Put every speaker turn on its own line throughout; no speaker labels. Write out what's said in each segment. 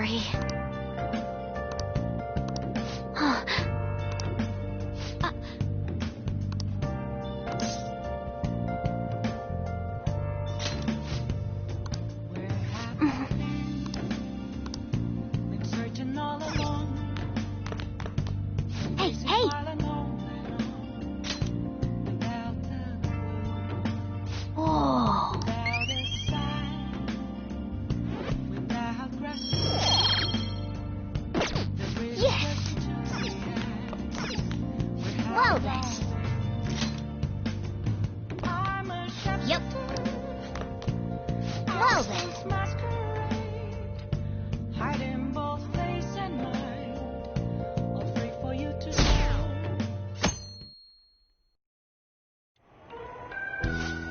sorry.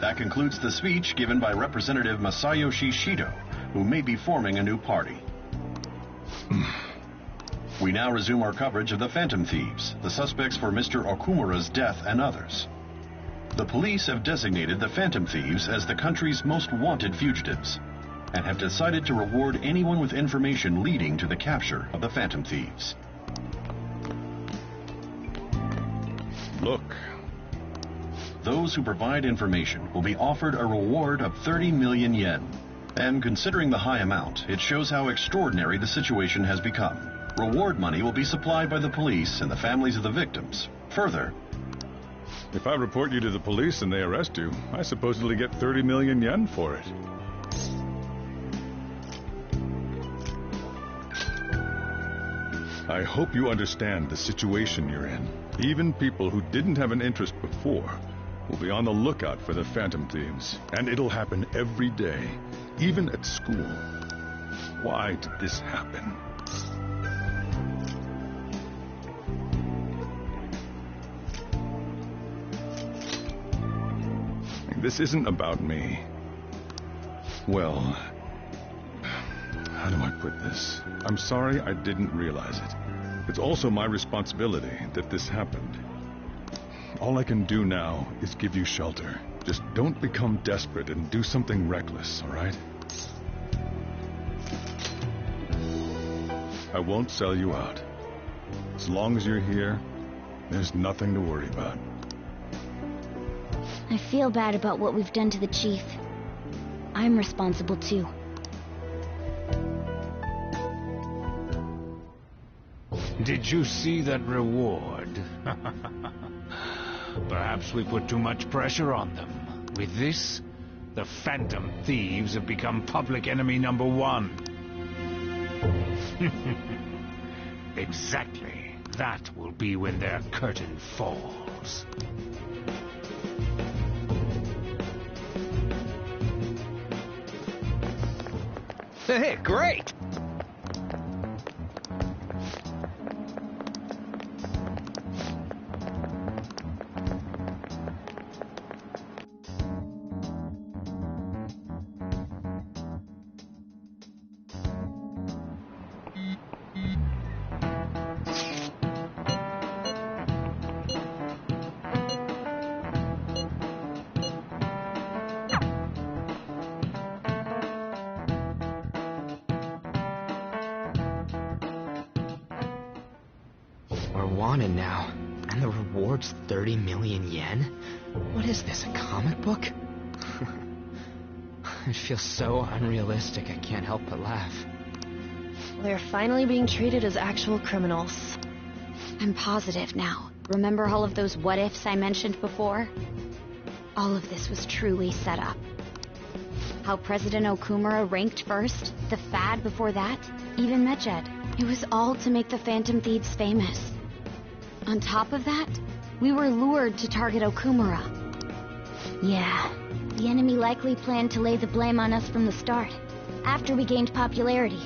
That concludes the speech given by Representative Masayoshi Shido, who may be forming a new party. We now resume our coverage of the Phantom Thieves, the suspects for Mr. Okumura's death and others. The police have designated the Phantom Thieves as the country's most wanted fugitives, and have decided to reward anyone with information leading to the capture of the Phantom Thieves.
Look.
Those who provide information will be offered a reward of 30 million yen. And considering the high amount, it shows how extraordinary the situation has become. Reward money will be supplied by the police and the families of the victims. Further,
if I report you to the police and they arrest you, I supposedly get 30 million yen for it. I hope you understand the situation you're in. Even people who didn't have an interest before will be on the lookout for the Phantom Thieves. And it'll happen every day, even at school. Why did this happen? This isn't about me. Well, how do I put this? I'm sorry I didn't realize it. It's also my responsibility that this happened. All I can do now is give you shelter. Just don't become desperate and do something reckless, all right? I won't sell you out. As long as you're here, there's nothing to worry about.
I feel bad about what we've done to the chief. I'm responsible too.
Did you see that reward? Perhaps we put too much pressure on them. With this, the Phantom Thieves have become public enemy number 1. Exactly. That will be when their curtain falls.
Hey, great!
Wanted now, and the reward's 30 million yen? What is this, a comic book? It feels so unrealistic I can't help but laugh.
We're finally being treated as actual criminals.
I'm positive now. Remember all of those what-ifs I mentioned before? All of this was truly set up. How President Okumura ranked first, the fad before that, even Medjed. It was all to make the Phantom Thieves famous. On top of that, we were lured to target Okumura. Yeah, the enemy likely planned to lay the blame on us from the start, after we gained popularity.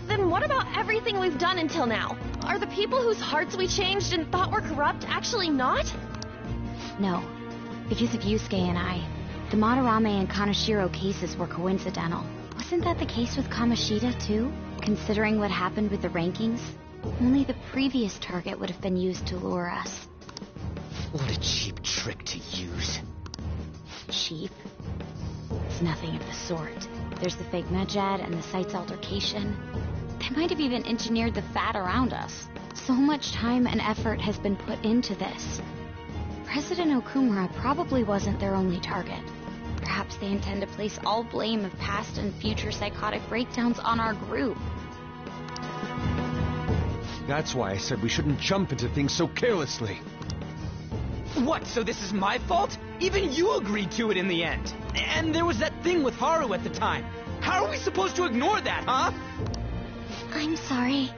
Then what about everything we've done until now? Are the people whose hearts we changed and thought were corrupt actually not?
No, because of Yusuke and I, the Madarame and Kaneshiro cases were coincidental. Wasn't that the case with Kamoshida too? Considering what happened with the rankings? Only the previous target would have been used to lure us.
What a cheap trick to use.
Cheap? It's nothing of the sort. There's the fake medjet and the site's altercation. They might have even engineered the fat around us. So much time and effort has been put into this. President Okumura probably wasn't their only target. Perhaps they intend to place all blame of past and future psychotic breakdowns on our group.
That's why I said we shouldn't jump into things so carelessly.
What, so this is my fault? Even you agreed to it in the end. And there was that thing with Haru at the time. How are we supposed to ignore that, huh?
I'm sorry.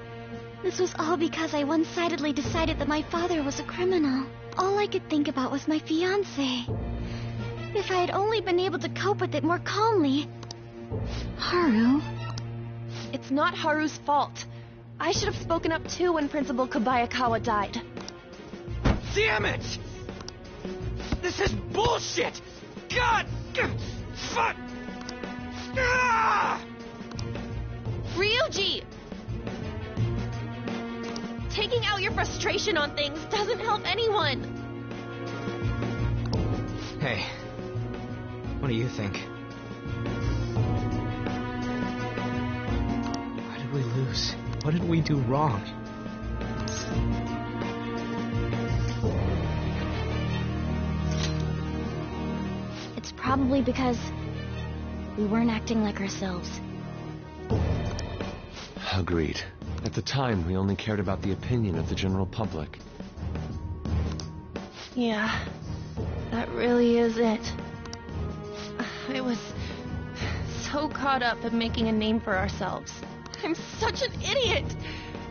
This was all because I one-sidedly decided that my father was a criminal. All I could think about was my fiancé. If I had only been able to cope with it more calmly.
Haru?
It's not Haru's fault. I should have spoken up too when Principal Kobayakawa died.
Damn it! This is bullshit! God! Fuck! Ah!
Ryuji! Taking out your frustration on things doesn't help anyone.
Hey, what do you think? Why did we lose? What did we do wrong?
It's probably because we weren't acting like ourselves.
Agreed. At the time, we only cared about the opinion of the general public.
Yeah, that really is it. I was so caught up in making a name for ourselves. I'm such an idiot!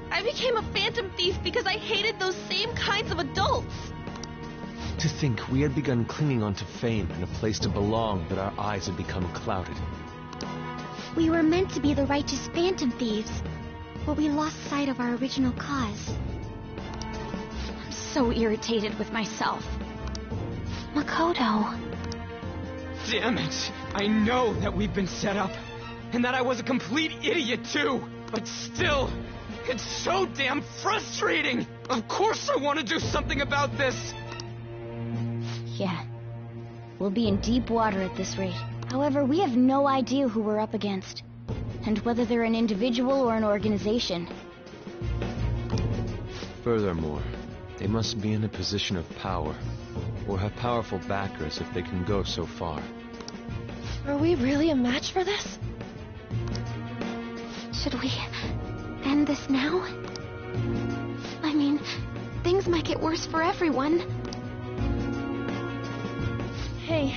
I became a phantom thief because I hated those same kinds of adults!
To think we had begun clinging onto fame and a place to belong, that our eyes had become clouded.
We were meant to be the righteous phantom thieves, but we lost sight of our original cause.
I'm so irritated with myself.
Makoto.
Damn it! I know that we've been set up, and that I was a complete idiot too, but still, it's so damn frustrating! Of course I want to do something about this!
Yeah. We'll be in deep water at this rate. However, we have no idea who we're up against, and whether they're an individual or an organization.
Furthermore, they must be in a position of power, or have powerful backers if they can go so far.
Are we really a match for this?
Should we end this now? I mean, things might get worse for everyone.
Hey,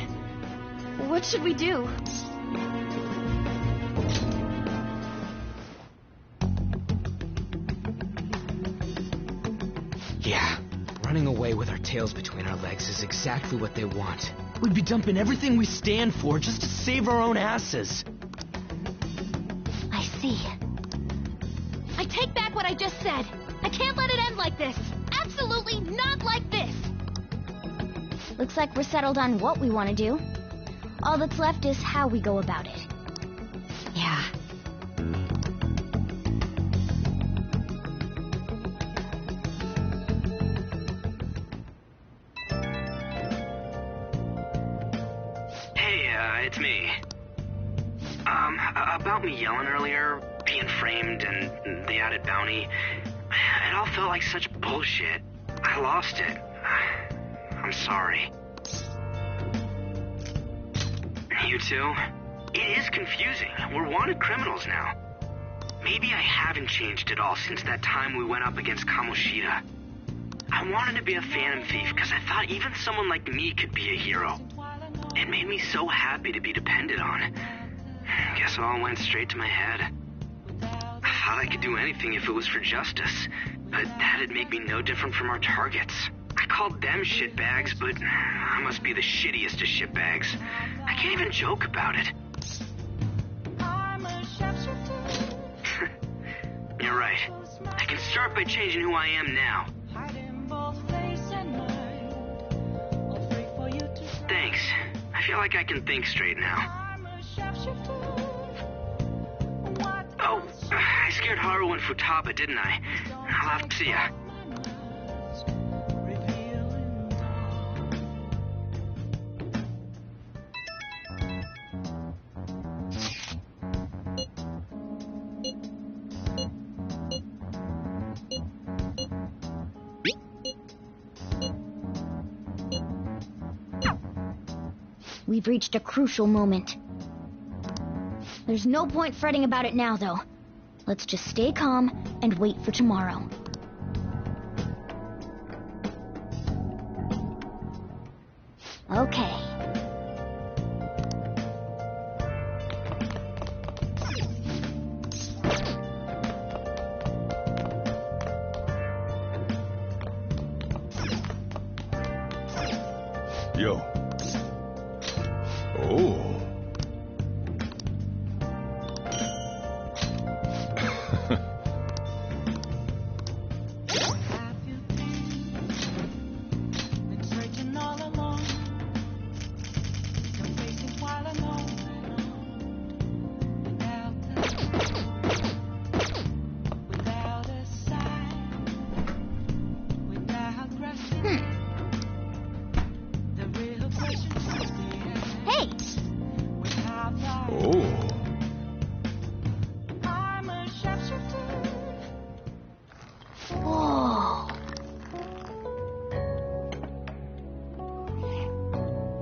what should we do?
Yeah, running away with our tails between our legs is exactly what they want. We'd be dumping everything we stand for just to save our own asses.
I see.
I take back what I just said. I can't let it end like this. Absolutely not like this.
Looks like we're settled on what we want to do. All that's left is how we go about it.
Yeah.
Hey, it's me. About me yelling earlier, being framed, and the added bounty, it all felt like such bullshit. I lost it. I'm sorry. You too? It is confusing. We're wanted criminals now. Maybe I haven't changed at all since that time we went up against Kamoshida. I wanted to be a phantom thief because I thought even someone like me could be a hero. It made me so happy to be depended on. Guess it all went straight to my head. I thought I could do anything if it was for justice, but that'd make me no different from our targets. I called them shitbags, but I must be the shittiest of shitbags. I can't even joke about it. You're right. I can start by changing who I am now. Thanks. I feel like I can think straight now. Oh, I scared Haru and Futaba, didn't I? I'll have to see ya.
We've reached a crucial moment. There's no point fretting about it now, though. Let's just stay calm and wait for tomorrow. Okay.
Yo. Oh.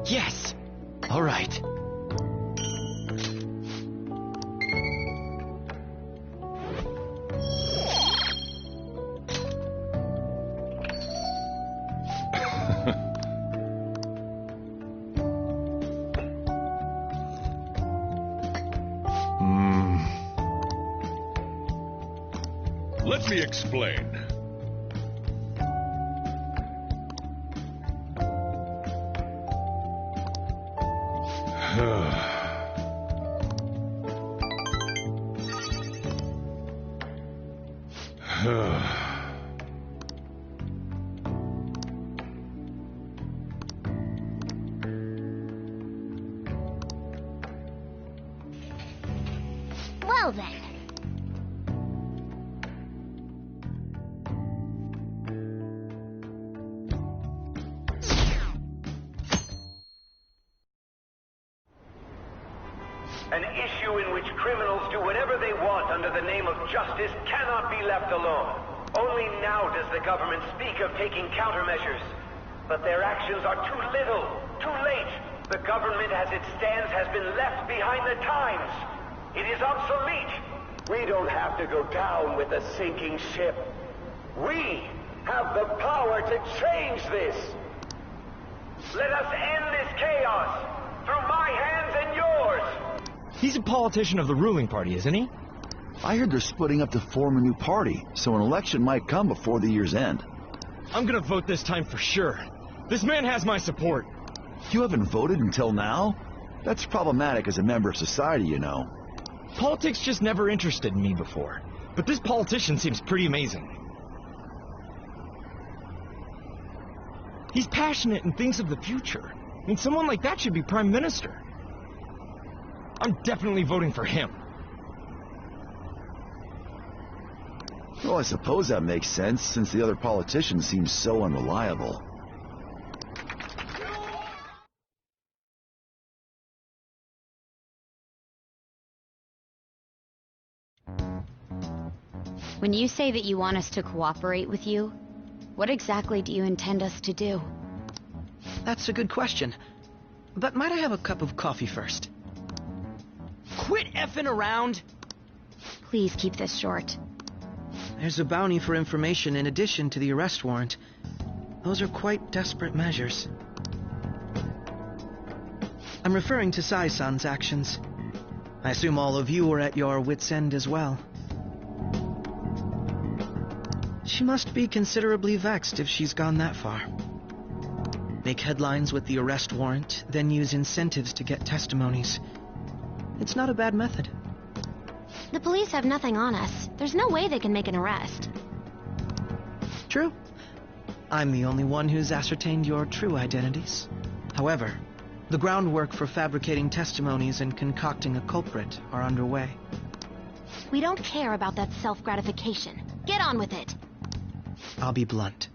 Yes! All right.
Let me explain.
Well then.
An issue in which criminals do whatever they want under the name of justice cannot be left alone. Only now does the government speak of taking countermeasures. But their actions are too little, too late. The government as it stands has been left behind the times. It is obsolete. We don't have to go down with the sinking ship. We have the power to change this. Let us end this chaos through my hands and yours.
He's a politician of the ruling party, isn't he?
I heard they're splitting up to form a new party, so an election might come before the year's end.
I'm gonna vote this time for sure. This man has my support.
You haven't voted until now? That's problematic as a member of society, you know.
Politics just never interested me before. But this politician seems pretty amazing. He's passionate and thinks of the future. I mean, someone like that should be prime minister. I'm definitely voting for him.
Well, I suppose that makes sense, since the other politicians seem so unreliable.
When you say that you want us to cooperate with you, what exactly do you intend us to do?
That's a good question. But might I have a cup of coffee first?
Quit effing around!
Please keep this short.
There's a bounty for information in addition to the arrest warrant. Those are quite desperate measures. I'm referring to Sai-san's actions. I assume all of you were at your wits' end as well. She must be considerably vexed if she's gone that far. Make headlines with the arrest warrant, then use incentives to get testimonies. It's not a bad method.
The police have nothing on us. There's no way they can make an arrest.
True. I'm the only one who's ascertained your true identities. However, the groundwork for fabricating testimonies and concocting a culprit are underway.
We don't care about that self-gratification. Get on with it.
I'll be blunt.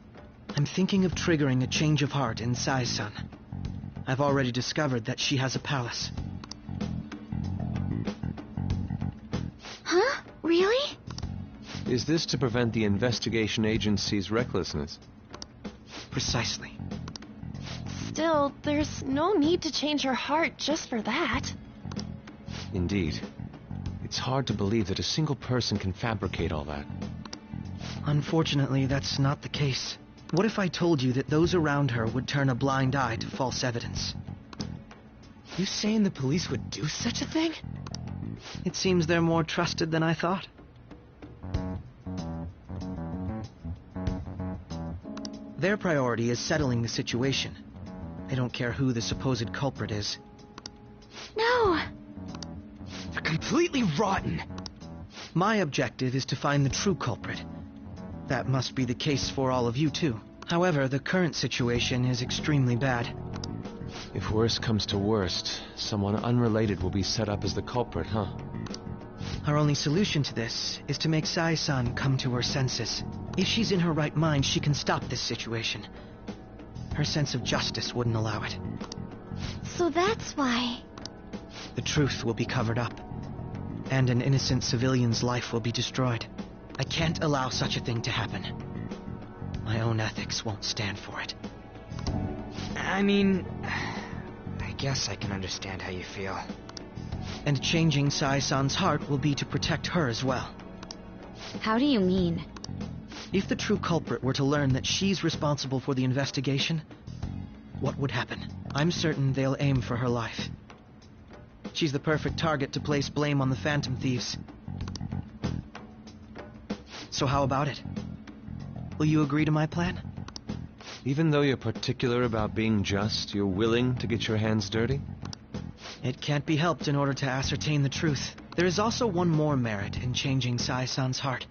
I'm thinking of triggering a change of heart in Sai-san. I've already discovered that she has a palace.
Huh? Really?
Is this to prevent the investigation agency's recklessness?
Precisely.
Still, there's no need to change her heart just for that.
Indeed. It's hard to believe that a single person can fabricate all that.
Unfortunately, that's not the case. What if I told you that those around her would turn a blind eye to false evidence?
You saying the police would do such a thing?
It seems they're more trusted than I thought. Their priority is settling the situation. They don't care who the supposed culprit is.
No!
They're completely rotten.
My objective is to find the true culprit. That must be the case for all of you, too. However, the current situation is extremely bad.
If worst comes to worst, someone unrelated will be set up as the culprit, huh?
Our only solution to this is to make Sai-san come to her senses. If she's in her right mind, she can stop this situation. Her sense of justice wouldn't allow it.
So that's why.
The truth will be covered up, and an innocent civilian's life will be destroyed. I can't allow such a thing to happen. My own ethics won't stand for it.
I mean, I guess I can understand how you feel.
And changing Sai-san's heart will be to protect her as well.
How do you mean?
If the true culprit were to learn that she's responsible for the investigation, what would happen? I'm certain they'll aim for her life. She's the perfect target to place blame on the Phantom Thieves. So how about it? Will you agree to my plan?
Even though you're particular about being just, you're willing to get your hands dirty?
It can't be helped in order to ascertain the truth. There is also one more merit in changing Sai-san's heart.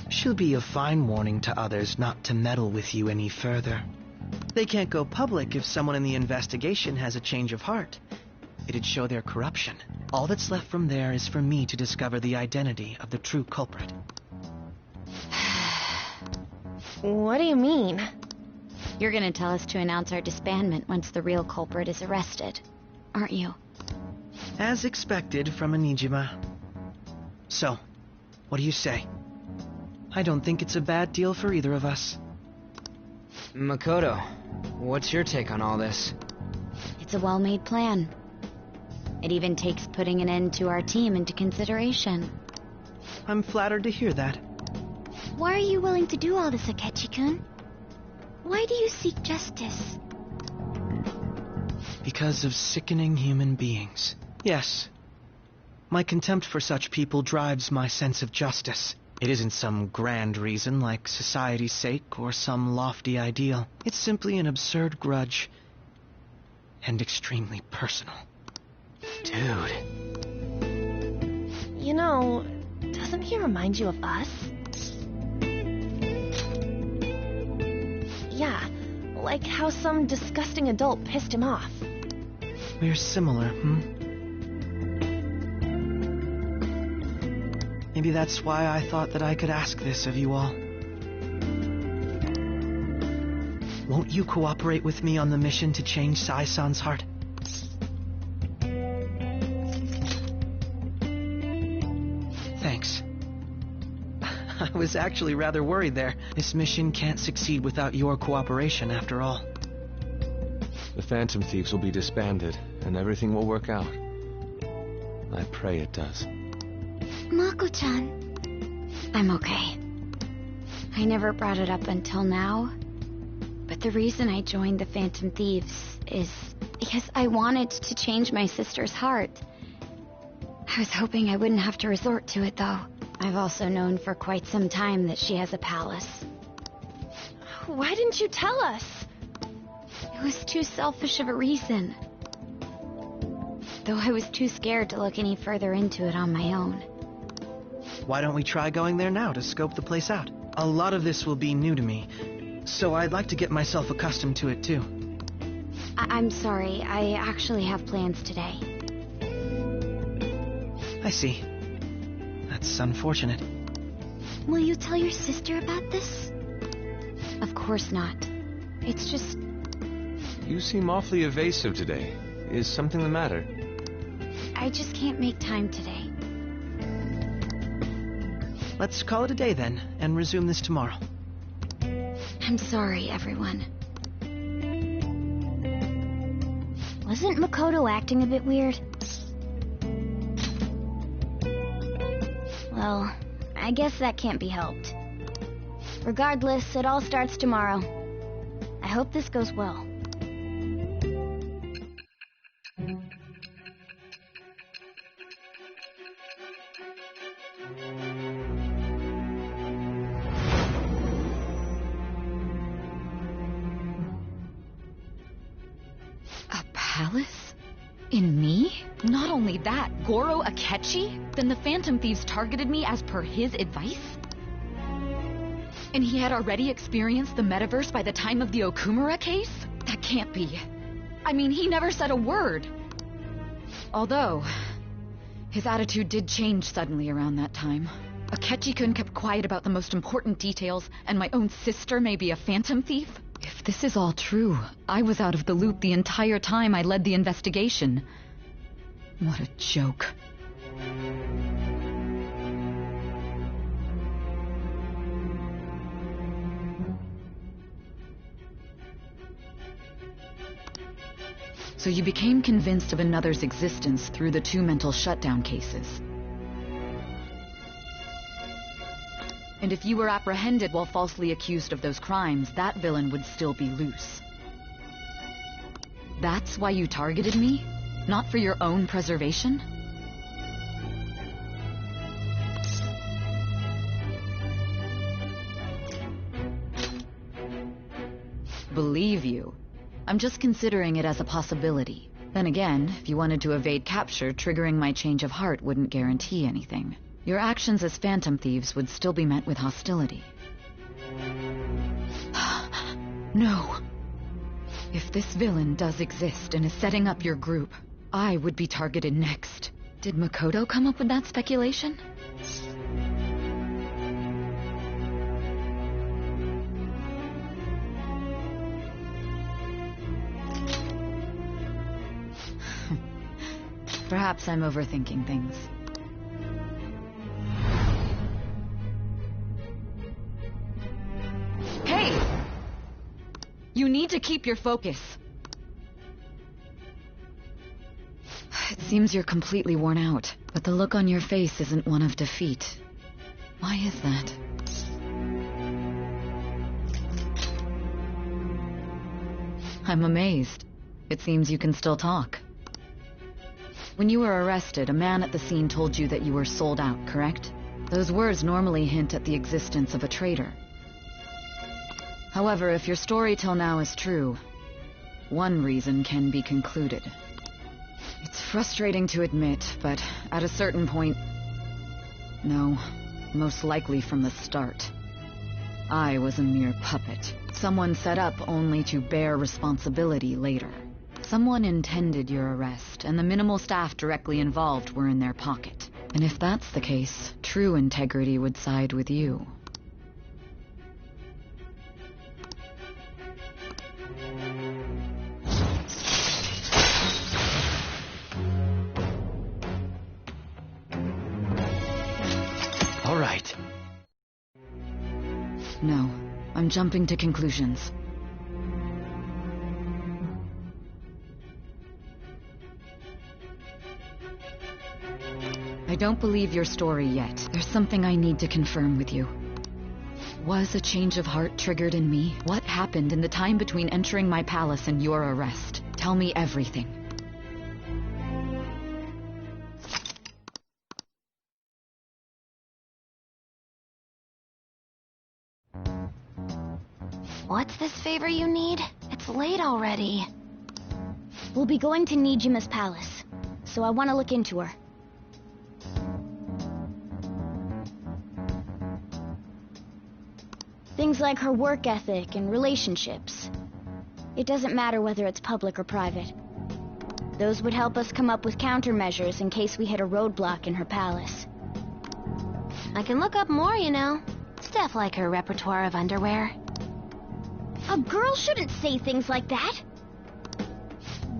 She'll be a fine warning to others not to meddle with you any further. They can't go public if someone in the investigation has a change of heart. It'd show their corruption. All that's left from there is for me to discover the identity of the true culprit.
What do you mean?
You're gonna tell us to announce our disbandment once the real culprit is arrested, aren't you?
As expected from a Nijima. So, what do you say? I don't think it's a bad deal for either of us.
Makoto, what's your take on all this?
It's a well-made plan. It even takes putting an end to our team into consideration.
I'm flattered to hear that.
Why are you willing to do all this, Akechi-kun? Why do you seek justice?
Because of sickening human beings. Yes. My contempt for such people drives my sense of justice. It isn't some grand reason like society's sake or some lofty ideal. It's simply an absurd grudge. And extremely personal.
Dude.
You know, doesn't he remind you of us? Yeah, like how some disgusting adult pissed him off.
We're similar, Maybe that's why I thought that I could ask this of you all. Won't you cooperate with me on the mission to change Sai-san's heart? Thanks. I was actually rather worried there. This mission can't succeed without your cooperation, after all.
The Phantom Thieves will be disbanded, and everything will work out. I pray it does.
Mako-chan.
I'm okay. I never brought it up until now, but the reason I joined the Phantom Thieves is because I wanted to change my sister's heart. I was hoping I wouldn't have to resort to it, though. I've also known for quite some time that she has a palace.
Why didn't you tell us?
It was too selfish of a reason. Though I was too scared to look any further into it on my own.
Why don't we try going there now to scope the place out? A lot of this will be new to me, so I'd like to get myself accustomed to it too.
I'm sorry, I actually have plans today.
I see. That's unfortunate.
Will you tell your sister about this?
Of course not. It's just...
You seem awfully evasive today. Is something the matter?
I just can't make time today.
Let's call it a day then, and resume this tomorrow.
I'm sorry, everyone.
Wasn't Makoto acting a bit weird? Well, I guess that can't be helped. Regardless, it all starts tomorrow. I hope this goes well.
A palace? In me? Not only that, Goro Akechi? Then the Phantom Thieves targeted me as per his advice? And he had already experienced the metaverse by the time of the Okumura case? That can't be. I mean, he never said a word. Although, his attitude did change suddenly around that time. Akechi-kun kept quiet about the most important details, and my own sister may be a phantom thief? If this is all true, I was out of the loop the entire time I led the investigation. What a joke. So you became convinced of another's existence through the 2 mental shutdown cases. And if you were apprehended while falsely accused of those crimes, that villain would still be loose. That's why you targeted me? Not for your own preservation? Believe you. I'm just considering it as a possibility. Then again, if you wanted to evade capture, triggering my change of heart wouldn't guarantee anything. Your actions as phantom thieves would still be met with hostility. No. If this villain does exist and is setting up your group, I would be targeted next. Did Makoto come up with that speculation? Perhaps I'm overthinking things. Hey! You need to keep your focus. It seems you're completely worn out, but the look on your face isn't one of defeat. Why is that? I'm amazed. It seems you can still talk. When you were arrested, a man at the scene told you that you were sold out, correct? Those words normally hint at the existence of a traitor. However, if your story till now is true, one reason can be concluded. It's frustrating to admit, but at a certain point... No, most likely from the start. I was a mere puppet. Someone set up only to bear responsibility later. Someone intended your arrest, and the minimal staff directly involved were in their pocket. And if that's the case, true integrity would side with you.
All right.
No, I'm jumping to conclusions. I don't believe your story yet. There's something I need to confirm with you. Was a change of heart triggered in me? What happened in the time between entering my palace and your arrest? Tell me everything.
What's this favor you need? It's late already. We'll be going to Nijima's palace, so I want to look into her. Things like her work ethic and relationships. It doesn't matter whether it's public or private. Those would help us come up with countermeasures in case we hit a roadblock in her palace. I can look up more, you know. Stuff like her repertoire of underwear. A girl shouldn't say things like that.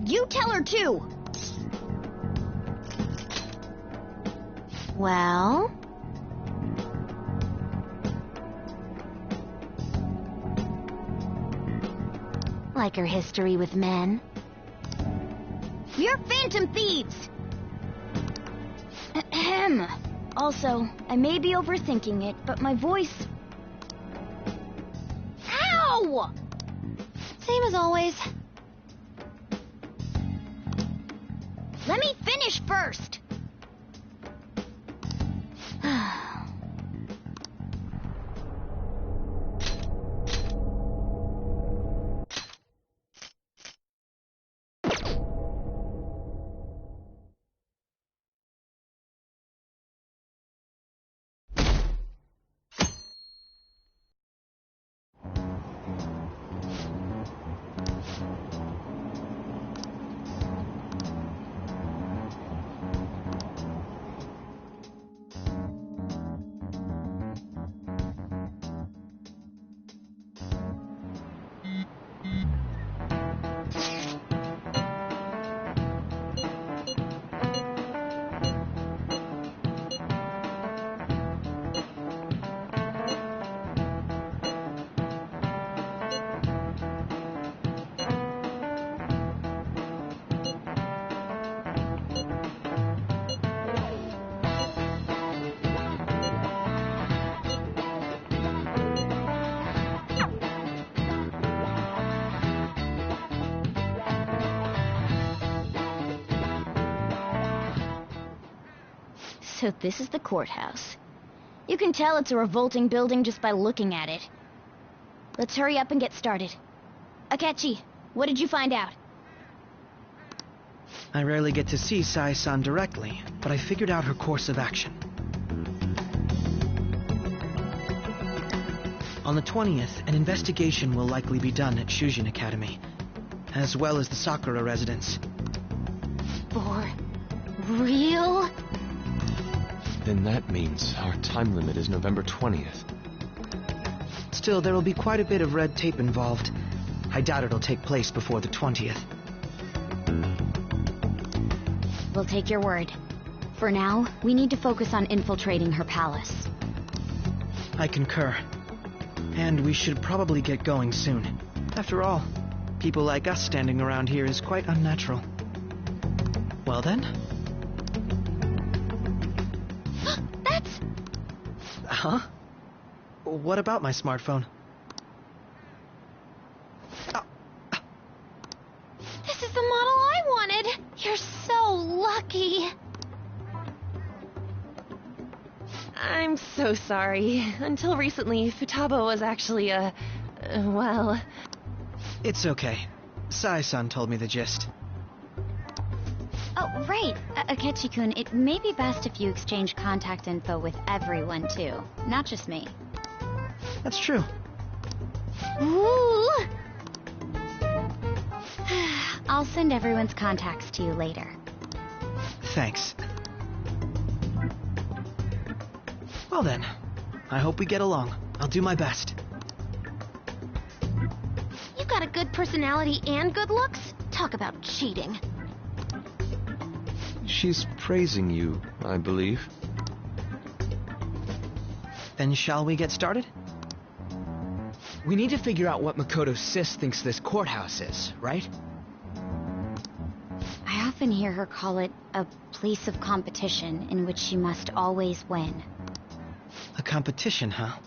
You tell her too. Well? Like her history with men. You're phantom thieves! Ahem. Also, I may be overthinking it, but my voice... Ow! Same as always. Let me finish first! So this is the courthouse. You can tell it's a revolting building just by looking at it. Let's hurry up and get started. Akechi, what did you find out?
I rarely get to see Sai-san directly, but I figured out her course of action. On the 20th, an investigation will likely be done at Shujin Academy, as well as the Sakura residence.
For real?
Then that means our time limit is November 20th.
Still, there will be quite a bit of red tape involved. I doubt it'll take place before the 20th.
We'll take your word. For now, we need to focus on infiltrating her palace.
I concur. And we should probably get going soon. After all, people like us standing around here is quite unnatural. Well then?
That's...
Huh? What about my smartphone?
This is the model I wanted! You're so lucky!
I'm so sorry. Until recently, Futaba was actually well...
It's okay. Sai-san told me the gist.
Oh, right. Akechi-kun, it may be best if you exchange contact info with everyone, too. Not just me.
That's true.
Ooh!
I'll send everyone's contacts to you later.
Thanks. Well then, I hope we get along. I'll do my best.
You got a good personality and good looks? Talk about cheating.
She's praising you, I believe.
Then shall we get started?
We need to figure out what Makoto Sis thinks this courthouse is, right?
I often hear her call it a place of competition in which she must always win.
A competition, huh?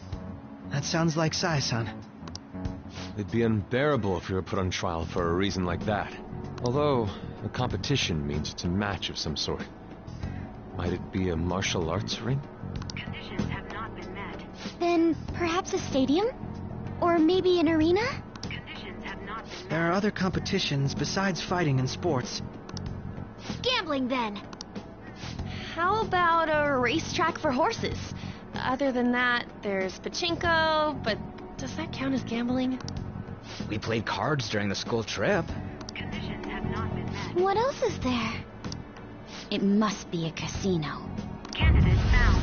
That sounds like Sai-san.
It'd be unbearable if you were put on trial for a reason like that. Although, a competition means it's a match of some sort. Might it be a martial arts ring?
Conditions have not been met.
Then perhaps a stadium? Or maybe an arena?
Conditions have not been met.
There are other competitions besides fighting and sports.
Gambling, then.
How about a racetrack for horses? Other than that, there's pachinko, but does that count as gambling?
We played cards during the school trip.
Conditions have not been met.
What else is there?
It must be a casino.
Candidate found.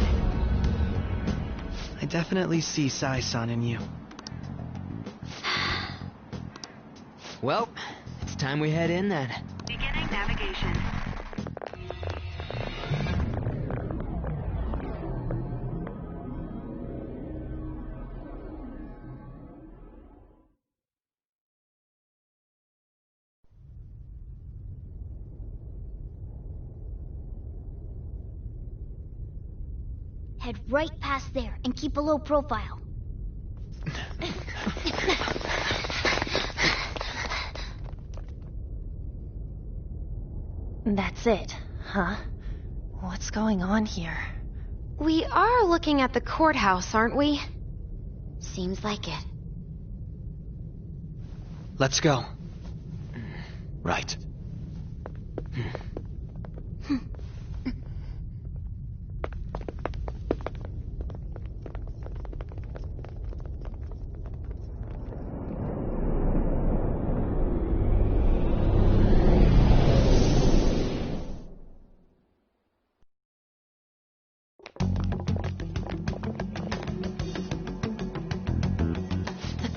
I definitely see Sai-san in you.
Well, it's time we head in then.
Beginning navigation.
head right past there and keep a low profile.
That's it, huh? What's going on here?
We are looking at the courthouse, aren't we?
Seems like it.
Let's go.
Right.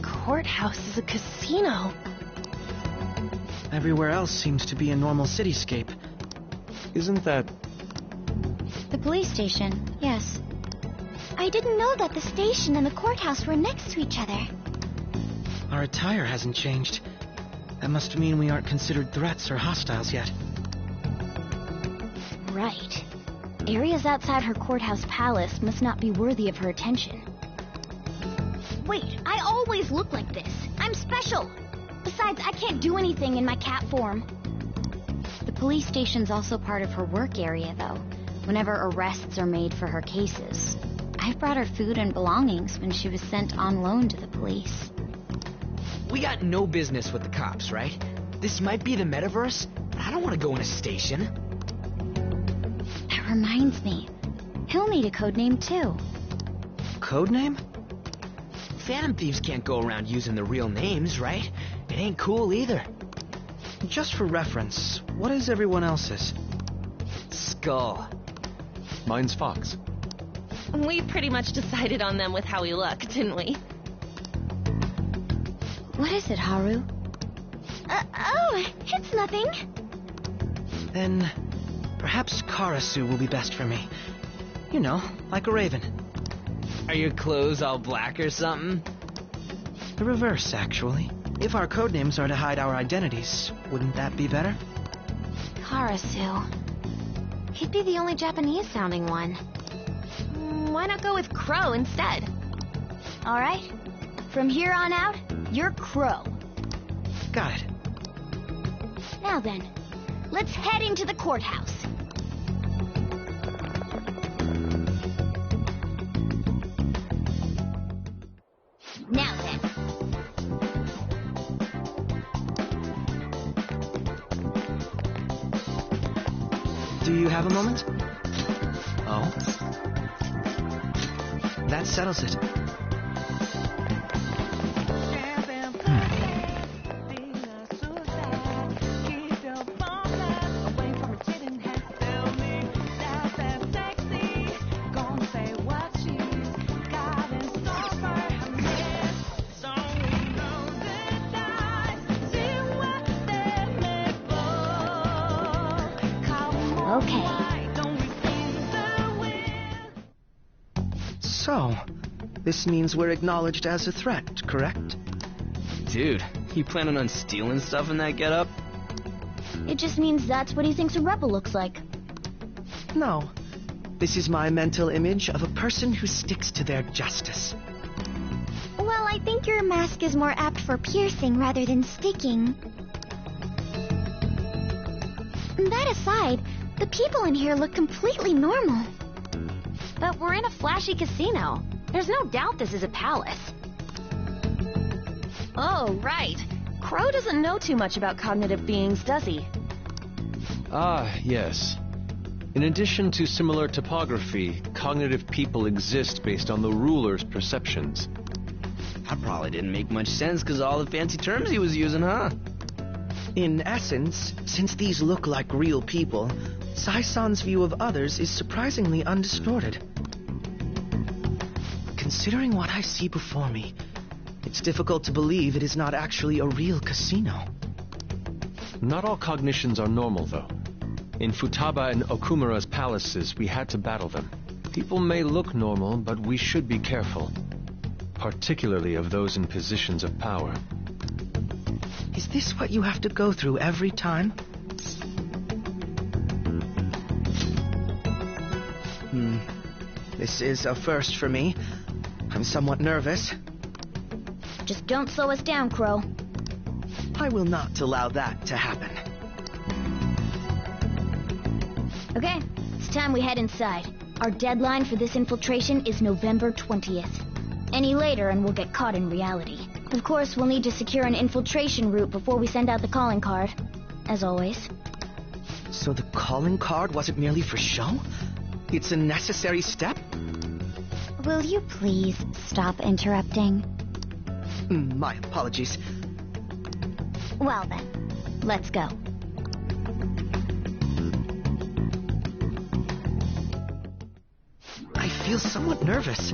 Courthouse is a casino.
Everywhere else seems to be a normal cityscape.
Isn't that...
The police station, yes.
I didn't know that the station and the courthouse were next to each other.
Our attire hasn't changed. That must mean we aren't considered threats or hostiles yet.
Right. Areas outside her courthouse palace must not be worthy of her attention.
Wait, I always look like this. I'm special. Besides, I can't do anything in my cat form.
The police station's also part of her work area, though, whenever arrests are made for her cases. I brought her food and belongings when she was sent on loan to the police.
We got no business with the cops, right? This might be the metaverse, but I don't want to go in a station.
That reminds me. He'll need a codename, too.
Codename?
Phantom thieves can't go around using the real names, right? It ain't cool either.
Just for reference, what is everyone else's?
Skull.
Mine's Fox.
We pretty much decided on them with how we look, didn't we?
What is it, Haru?
Oh, it's nothing.
Then, perhaps Karasu will be best for me. You know, like a raven.
Are your clothes all black or something?
The reverse, actually. If our codenames are to hide our identities, wouldn't that be better?
Karasu. He'd be the only Japanese-sounding one.
Why not go with Crow instead?
All right. From here on out, you're Crow.
Got it.
Now then, let's head into the courthouse. Now then.
Do you have a moment? Oh? That settles it. So, this means we're acknowledged as a threat, correct?
Dude, you planning on stealing stuff in that getup?
It just means that's what he thinks a rebel looks like.
No. This is my mental image of a person who sticks to their justice.
Well, I think your mask is more apt for piercing rather than sticking. That aside, the people in here look completely normal.
But we're in a flashy casino. There's no doubt this is a palace.
Oh, right. Crow doesn't know too much about cognitive beings, does he?
Ah, yes. In addition to similar topography, cognitive people exist based on the ruler's perceptions.
That probably didn't make much sense because all the fancy terms he was using, huh?
In essence, since these look like real people, Sai-san's view of others is surprisingly undistorted. Considering what I see before me, it's difficult to believe it is not actually a real casino.
Not all cognitions are normal, though. In Futaba and Okumura's palaces, we had to battle them. People may look normal, but we should be careful. Particularly of those in positions of power.
Is this what you have to go through every time? This is a first for me. I'm somewhat nervous.
Just don't slow us down, Crow.
I will not allow that to happen.
Okay, it's time we head inside. Our deadline for this infiltration is November 20th. Any later and we'll get caught in reality. Of course, we'll need to secure an infiltration route before we send out the calling card. As always.
So the calling card wasn't merely for show? It's a necessary step?
Will you please stop interrupting?
My apologies.
Well then, let's go.
I feel somewhat nervous.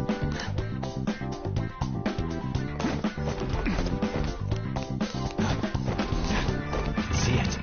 See it.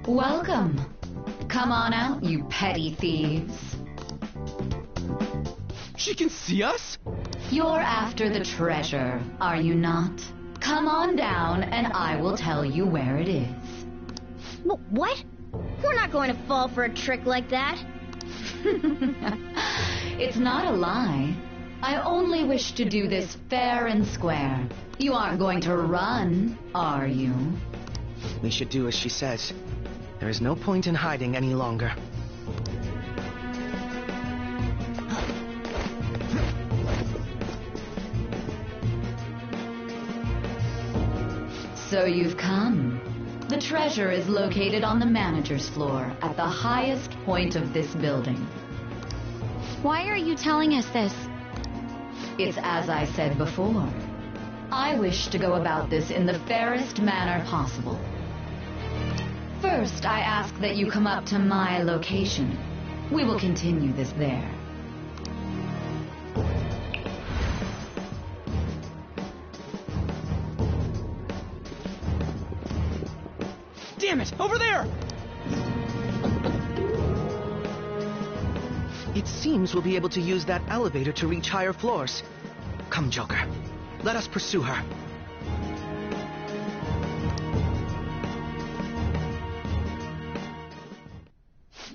Welcome. Come on out, you petty thieves.
She can see us?
You're after the treasure, are you not? Come on down and I will tell you where it is.
What? We're not going to fall for a trick like that.
It's not a lie. I only wish to do this fair and square. You aren't going to run, are you?
We should do as she says. There is no point in hiding any longer.
So you've come. The treasure is located on the manager's floor at the highest point of this building.
Why are you telling us this?
It's as I said before. I wish to go about this in the fairest manner possible. First, I ask that you come up to my location. We will continue this there.
Damn it! Over there!
It seems we'll be able to use that elevator to reach higher floors. Come, Joker. Let us pursue her.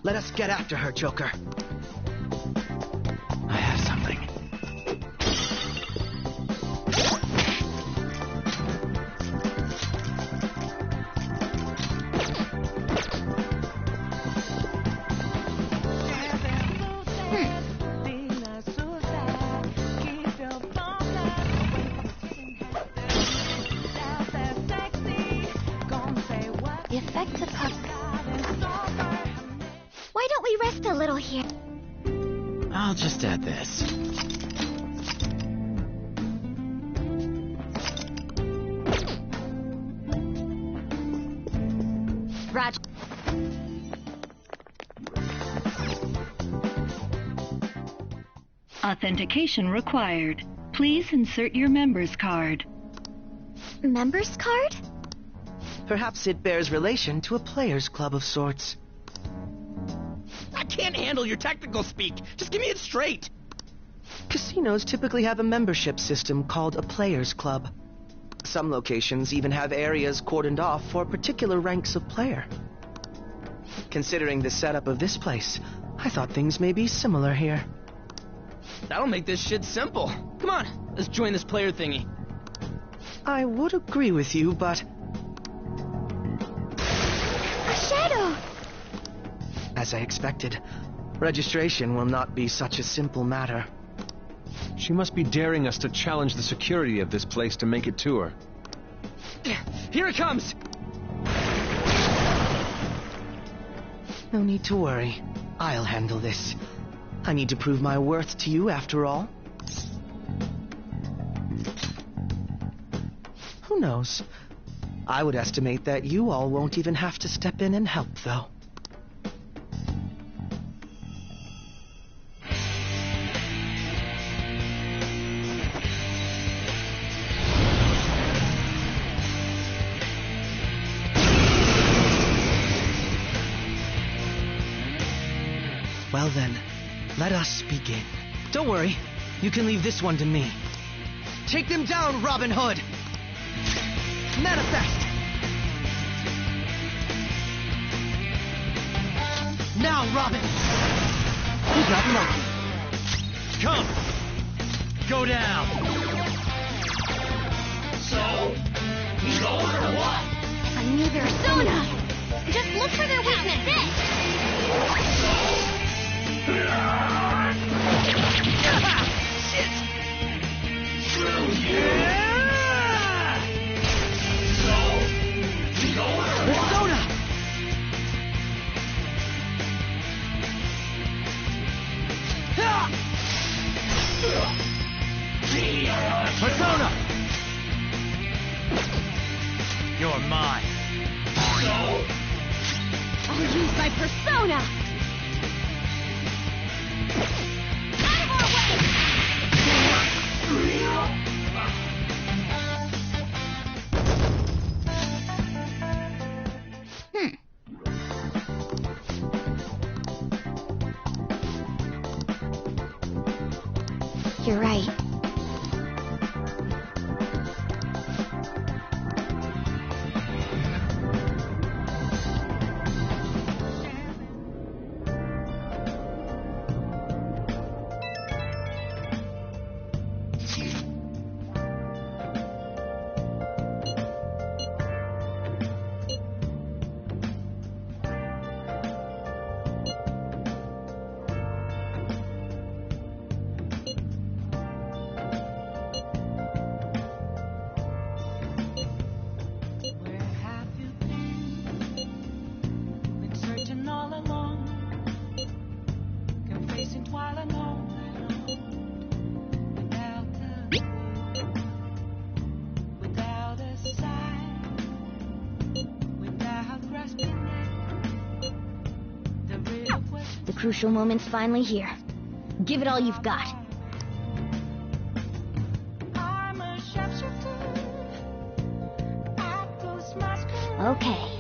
Let us get after her, Joker. I have something.
The effects of Why don't we rest a little here?
I'll just add this.
Roger.
Authentication required. Please insert your member's card.
Member's card?
Perhaps it bears relation to a players' club of sorts.
I can't handle your technical speak. Just give me it straight.
Casinos typically have a membership system called a players' club. Some locations even have areas cordoned off for particular ranks of player. Considering the setup of this place, I thought things may be similar here.
That'll make this shit simple. Come on, let's join this player thingy.
I would agree with you, but...
A shadow!
As I expected, registration will not be such a simple matter.
She must be daring us to challenge the security of this place to make it to her.
Here it comes!
No need to worry. I'll handle this. I need to prove my worth to you, after all. Who knows? I would estimate that you all won't even have to step in and help, though. Well then, let us begin. Don't worry, you can leave this one to me. Take them down, Robin Hood! Manifest! Now, Robin! You got lucky.
Come! Go down! So? You going or what?
A new Purrsona! Just look for their weaknesses!
Shit! Screw you! So? You going or what?
Purrsona!
Purrsona! You're mine. So?
I'll use my Purrsona! Out of our way!
You're right. The crucial moment's finally here. Give it all you've got. Okay.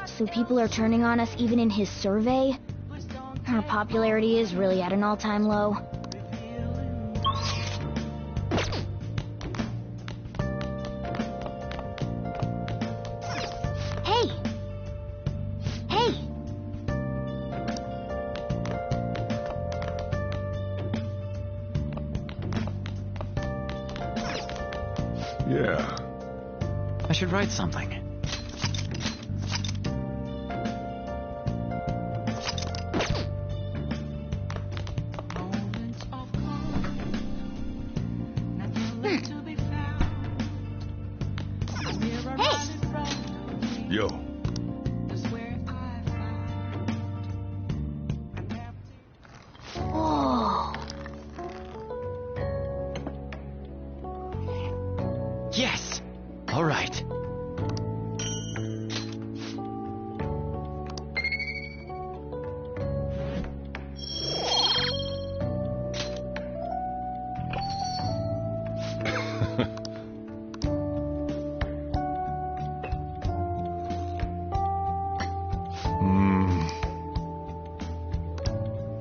So people are turning on us even in his survey? Our popularity is really at an all-time low. Hey! Hey!
Yeah.
I should write something.
Yo.
Whoa!
Yes! All right.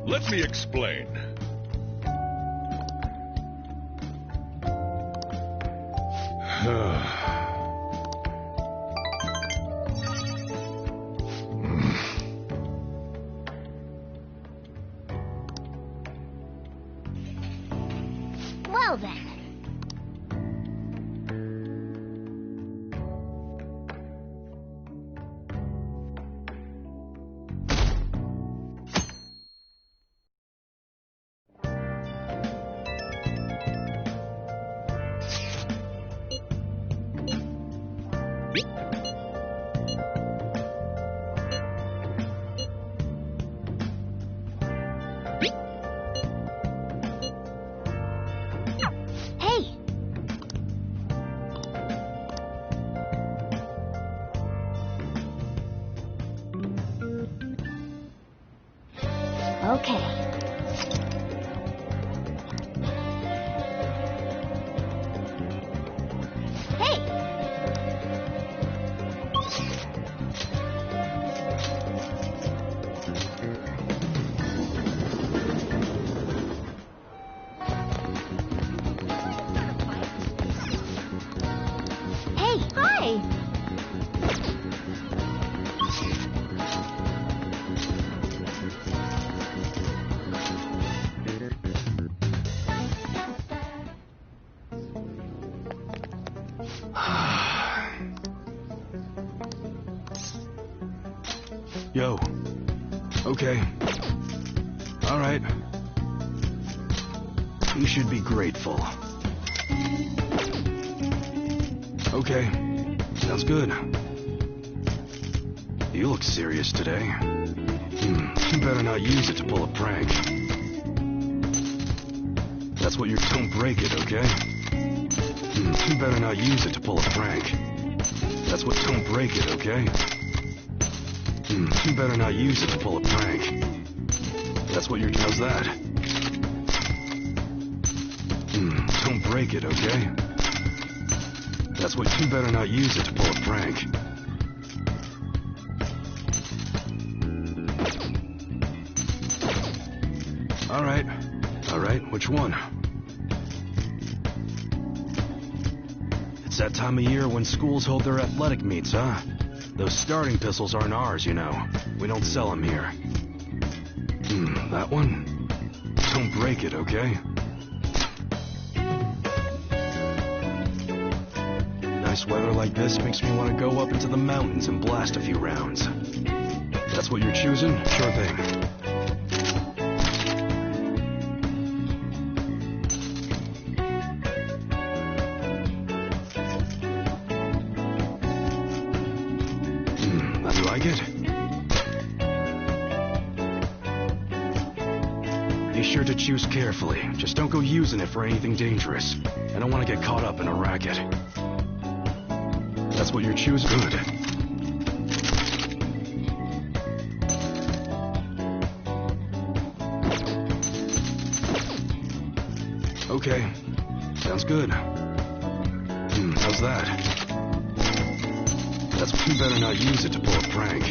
Let me explain.
Well then. Okay. Hey! Hey, hi!
Yo. Okay. Alright. You should be grateful. Okay. Sounds good. You look serious today. You better not use it to pull a prank. That's what you're... Don't break it, okay? You better not use it to pull a prank. That's what... Don't break it, okay? You better not use it to pull a prank. That's what you're... How's that? Don't break it, okay? That's what... You better not use it to pull a prank. Alright. Alright, which one? It's that time of year when schools hold their athletic meets, huh? Those starting pistols aren't ours, you know. We don't sell them here. That one? Don't break it, okay? Nice weather like this makes me want to go up into the mountains and blast a few rounds. That's what you're choosing? Sure thing. You like it? Be sure to choose carefully. Just don't go using it for anything dangerous. I don't want to get caught up in a racket. That's what you're choosing? Good. Okay. Sounds good. How's that? That's... You better not use it to pull a prank.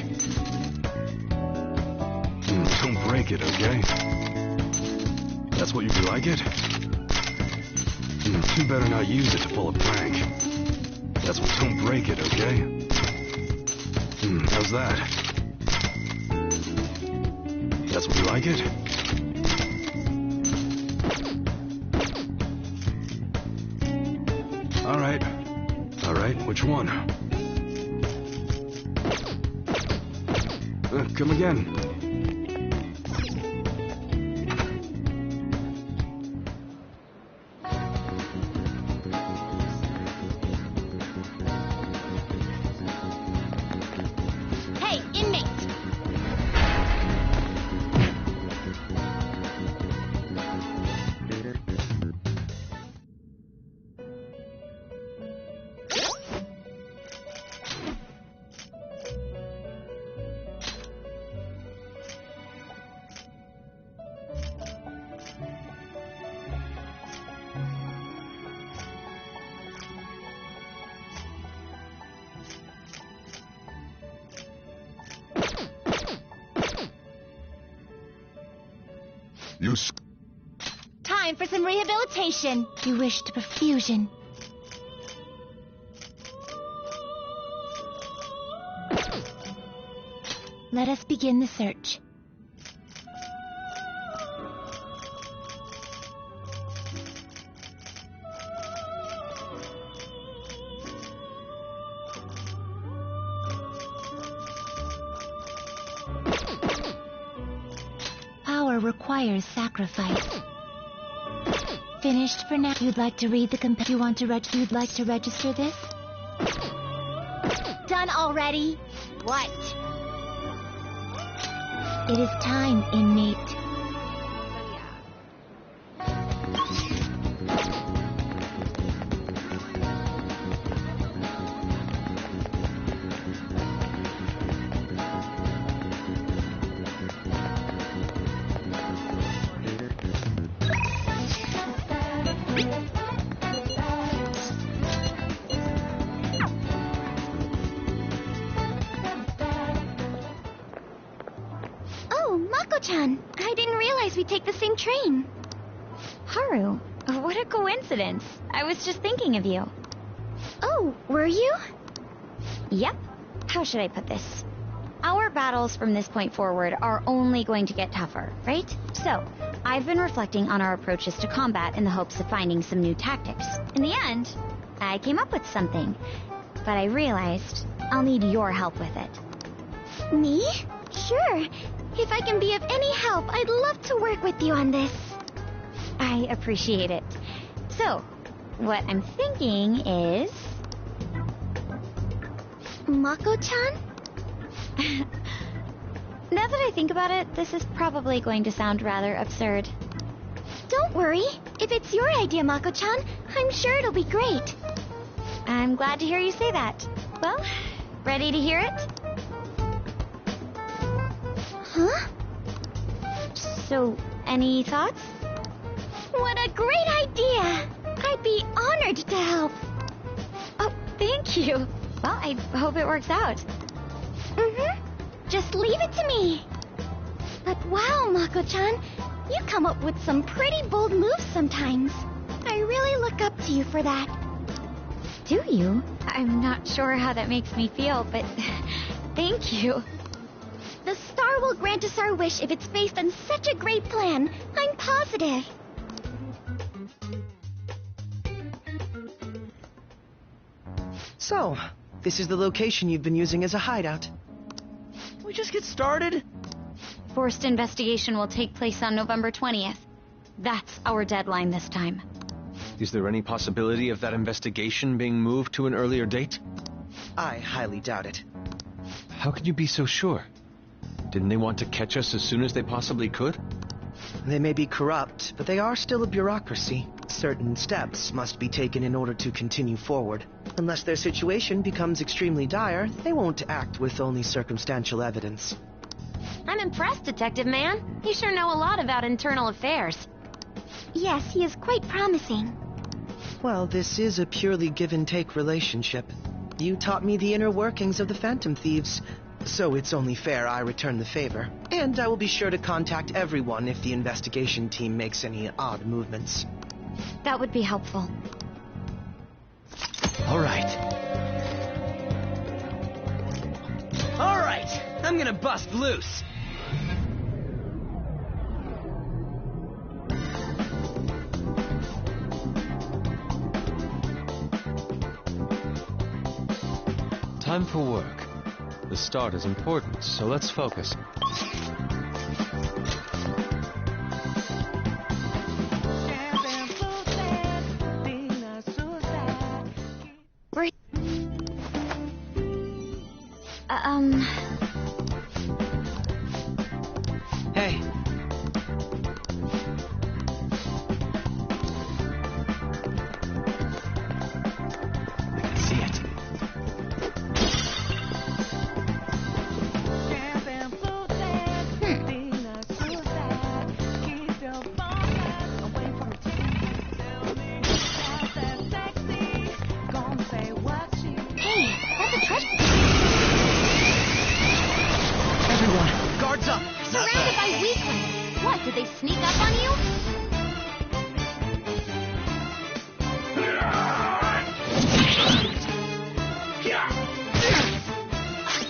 Don't break it, okay? That's what you like it? You better not use it to pull a prank. That's what... Don't break it, okay? How's that? That's what you like it? Alright. Alright, which one? Come again.
Hey, inmate! Time for some rehabilitation. You wish to perfusion. Let us begin the search. Power requires sacrifice. Finished for now. You'd like to read the you want to you'd like to register this? Done already? What? It is time, inmate. Oh, Mako-chan. I didn't realize we'd take the same train.
Haru, what a coincidence. I was just thinking of you.
Oh, were you?
Yep. How should I put this? Our battles from this point forward are only going to get tougher, right? So, I've been reflecting on our approaches to combat in the hopes of finding some new tactics. In the end, I came up with something, but I realized I'll need your help with it.
Me? Sure. If I can be of any help, I'd love to work with you on this.
I appreciate it. So, what I'm thinking is...
Mako-chan?
Now that I think about it, this is probably going to sound rather absurd.
Don't worry. If it's your idea, Mako-chan, I'm sure it'll be great.
I'm glad to hear you say that. Well, ready to hear it?
Huh?
So, any thoughts?
What a great idea! I'd be honored to help.
Oh, thank you. Well, I hope it works out.
Just leave it to me. But wow, Mako-chan, you come up with some pretty bold moves sometimes. I really look up to you for that.
Do you? I'm not sure how that makes me feel, but thank you.
The star will grant us our wish if it's based on such a great plan. I'm positive.
So, this is the location you've been using as a hideout. Can we just get started?
Forced investigation will take place on November 20th. That's our deadline this time.
Is there any possibility of that investigation being moved to an earlier date?
I highly doubt it.
How can you be so sure? Didn't they want to catch us as soon as they possibly could?
They may be corrupt, but they are still a bureaucracy. Certain steps must be taken in order to continue forward. Unless their situation becomes extremely dire, they won't act with only circumstantial evidence.
I'm impressed, Detective Man. You sure know a lot about internal affairs.
Yes, he is quite promising.
Well, this is a purely give-and-take relationship. You taught me the inner workings of the Phantom Thieves, so it's only fair I return the favor. And I will be sure to contact everyone if the investigation team makes any odd movements.
That would be helpful.
All right, I'm gonna bust loose.
Time for work. The start is important, so let's focus.
Hey.
We can see it.
Did they sneak up on you?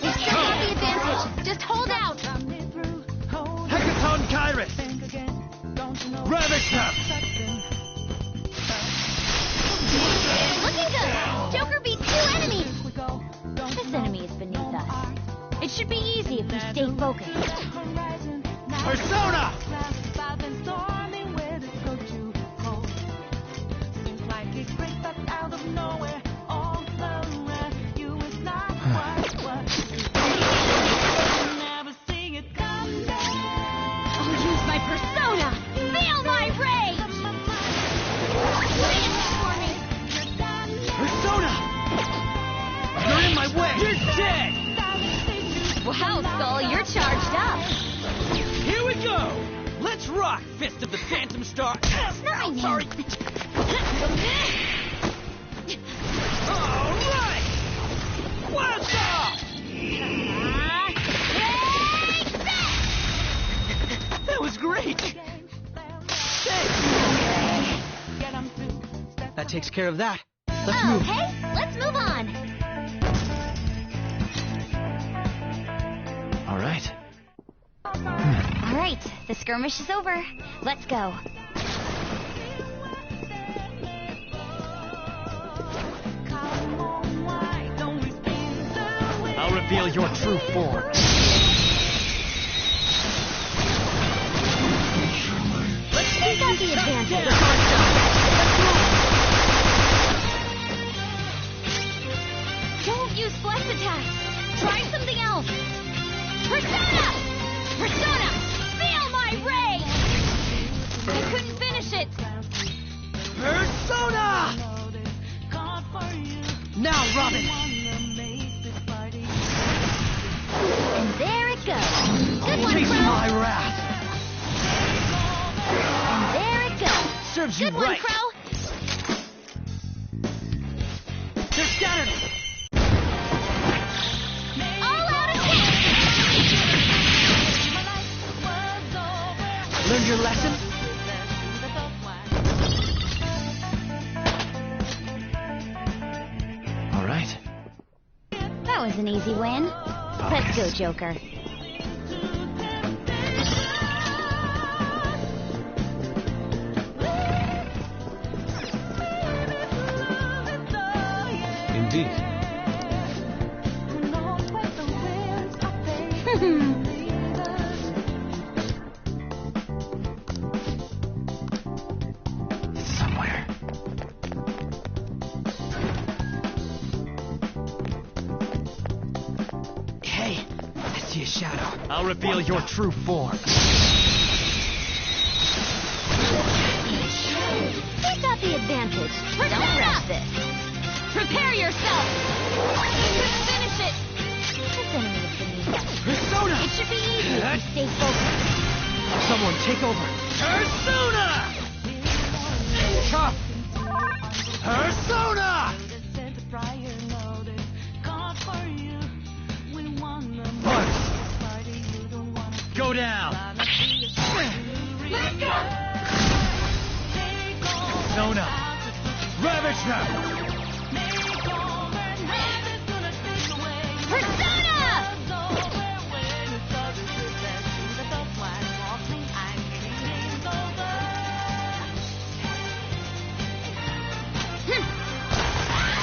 You still have the advantage. Just hold out.
Hecaton Kairos! Ravage them!
Looking good. Joker beat 2 enemies. This enemy is beneath us. It should be easy if we stay focused.
Purrsona!
I'll use my Purrsona! Feel my rage! Wait for me!
Purrsona! You're in my way! You're dead!
Wow, Skull, you're charged up.
Here we go! Let's rock, Fist of the Phantom Star!
Not
Sorry! All right! What's up?
takes care of that. Let's move.
Okay, let's move on.
All right.
All right, the skirmish is over. Let's go.
I'll reveal your true form.
They got the advantage. Don't use flex attacks. Try something else. Purrsona! Purrsona! Feel my ray! I couldn't finish it.
Purrsona! Now, Robin!
And there it goes. Good one,
Taste
Crow.
my wrath.
And there it goes.
Serves you
Good one,
right.
Crow.
They're scattered.
All out attack.
Learned your lesson?
All right.
That was an easy win. Let's go, Joker.
Indeed.
It's somewhere.
Hey, I see a shadow.
I'll reveal your true form.
They got the advantage. Don't rush this. Prepare yourself. Finish it. This enemy is beneath us.
Purrsona!
It should be easy if you stay focused.
Someone take over. Purrsona! Chop! Purrsona! Push! Go down!
Let go!
Purrsona! Ravage them!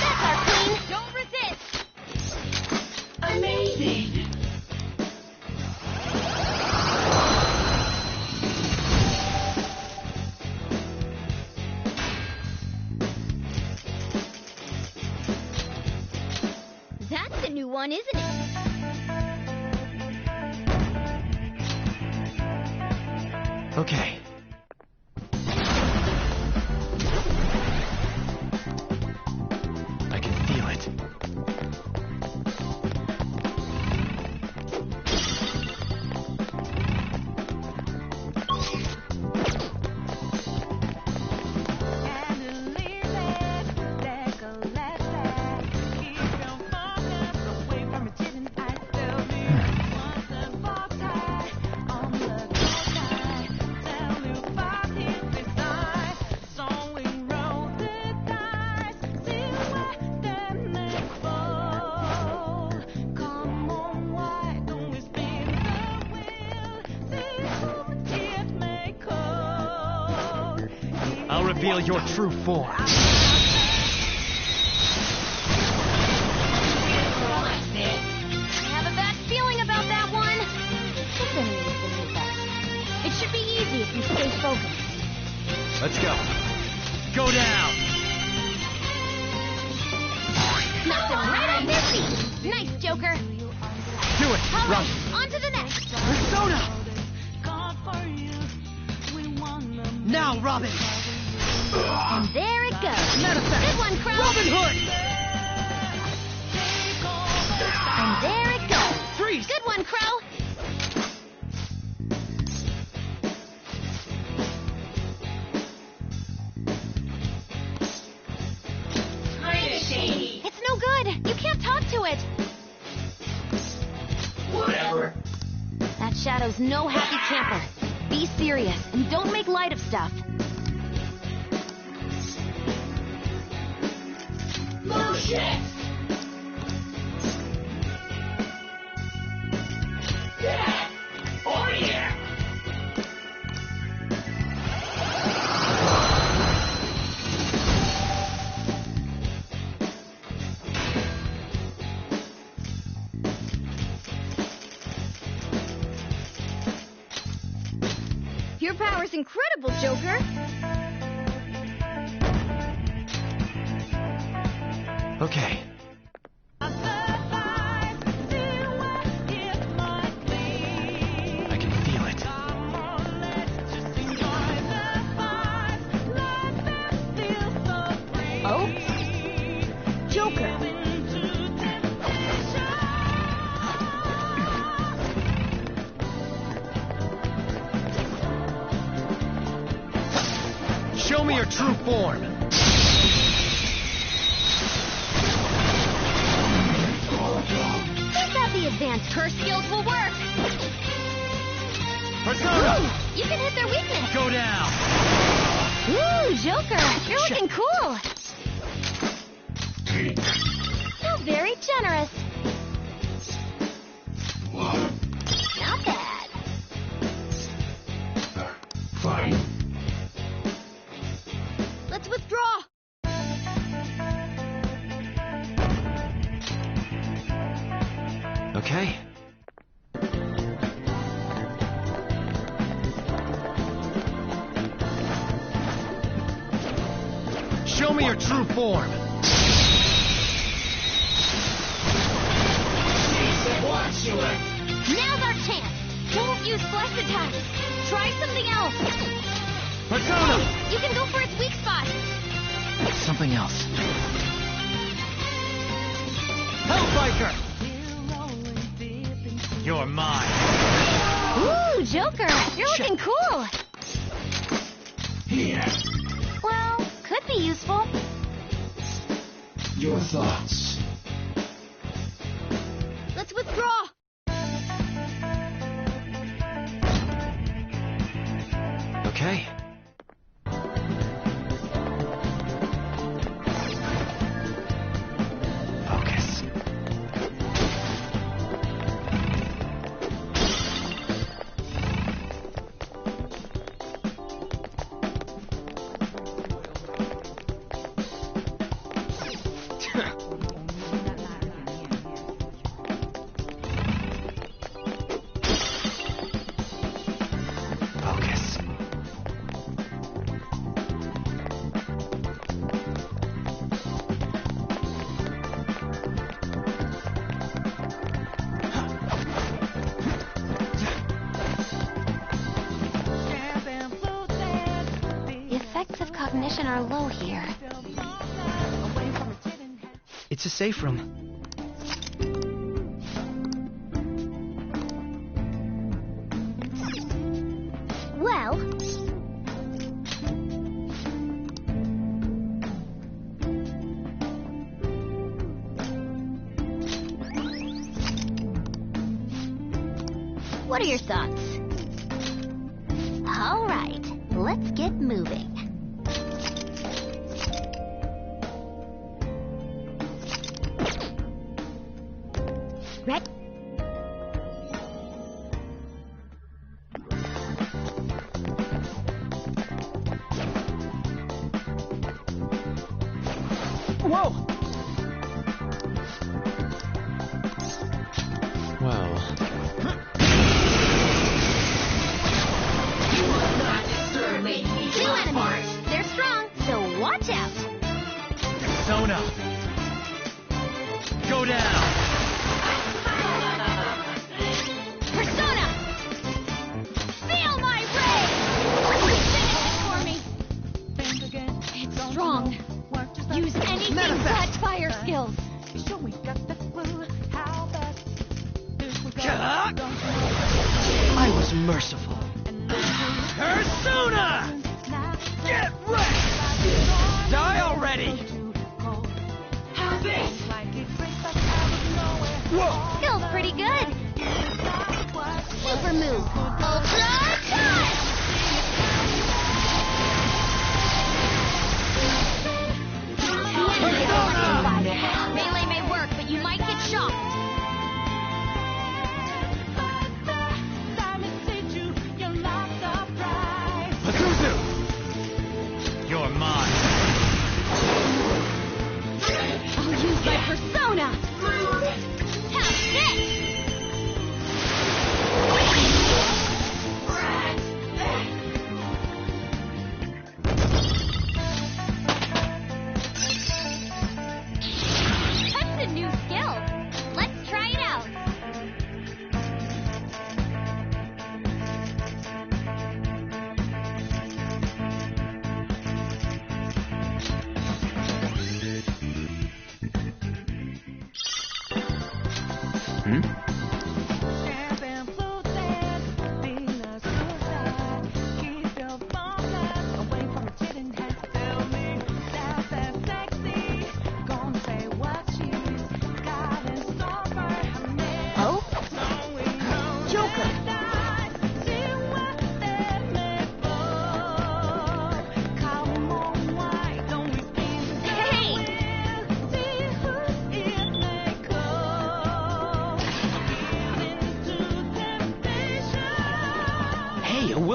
That's our queen. Don't resist.
Amazing!
That's the new one, isn't it?
Okay. I can feel it. I'll reveal your true form.
I have a bad feeling about that one. This enemy is beneath us. It should be easy if you stay focused.
Let's go. Go down!
Knocked him right off their feet. Nice, Joker.
Do it!
All
Run!
right, on to the next.
Purrsona! Now, Robin!
And there it goes.
Manifest!
Good one, Crow.
Robin Hood!
And there it goes.
Freeze!
Good one, Crow.
Kinda shady.
It's no good. You can't talk to it.
Whatever.
That shadow's no happy camper. Be serious and don't make light of stuff.
Oh shit! Yeah! Oh yeah!
Your power's incredible, Joker.
Okay. I can feel it.
Oh? Joker.
Show me your true form.
Think that the advanced curse skills will work.
Purrsona!
Ooh, you can hit their weakness.
Go down.
Ooh, Joker, you're looking cool. So very generous. Not bad.
Fine.
Let's withdraw.
Okay. Show me your true form.
Now's our chance. Don't use flex attacks. Try something else.
Purrsona!
You can go for its weak spot.
Something else. Hellbiker! You're mine.
Ooh, Joker, you're looking cool.
Here.
Well, could be useful.
Your thoughts.
Let's withdraw.
Okay. Focus. Focus.
The effects of cognition are low here.
It's a safe room.
Well, what are your thoughts? All right, let's get moving. Right.
Whoa!
Well,
You will not disturb me.
Two enemies. They're strong, so watch out.
Purrsona! Go down!
Purrsona! Feel my rage! Finish it for me. It's strong. Use anything but fire skills.
I was merciful.
Purrsona! Get wrecked! Die already!
How's this?
Whoa!
Feels pretty good. Super move. Ultra touch!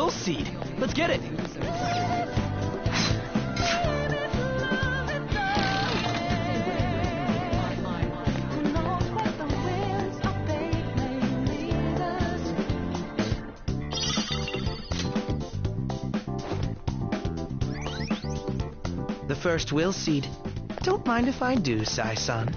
will seed. Let's get it.
The first will seed. Don't mind if I do, Sai-san.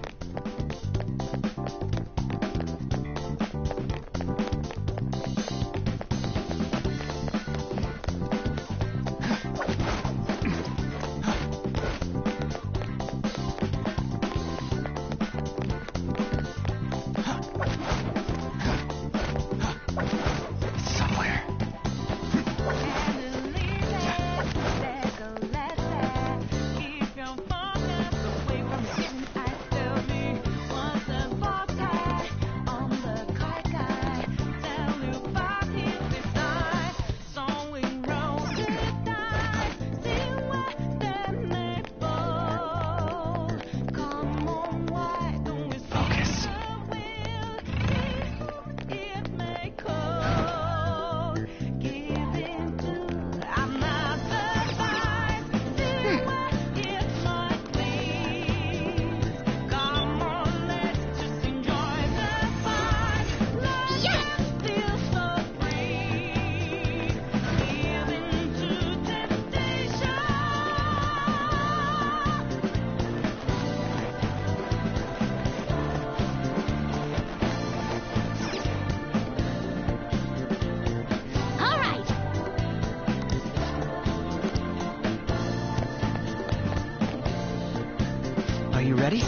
You ready?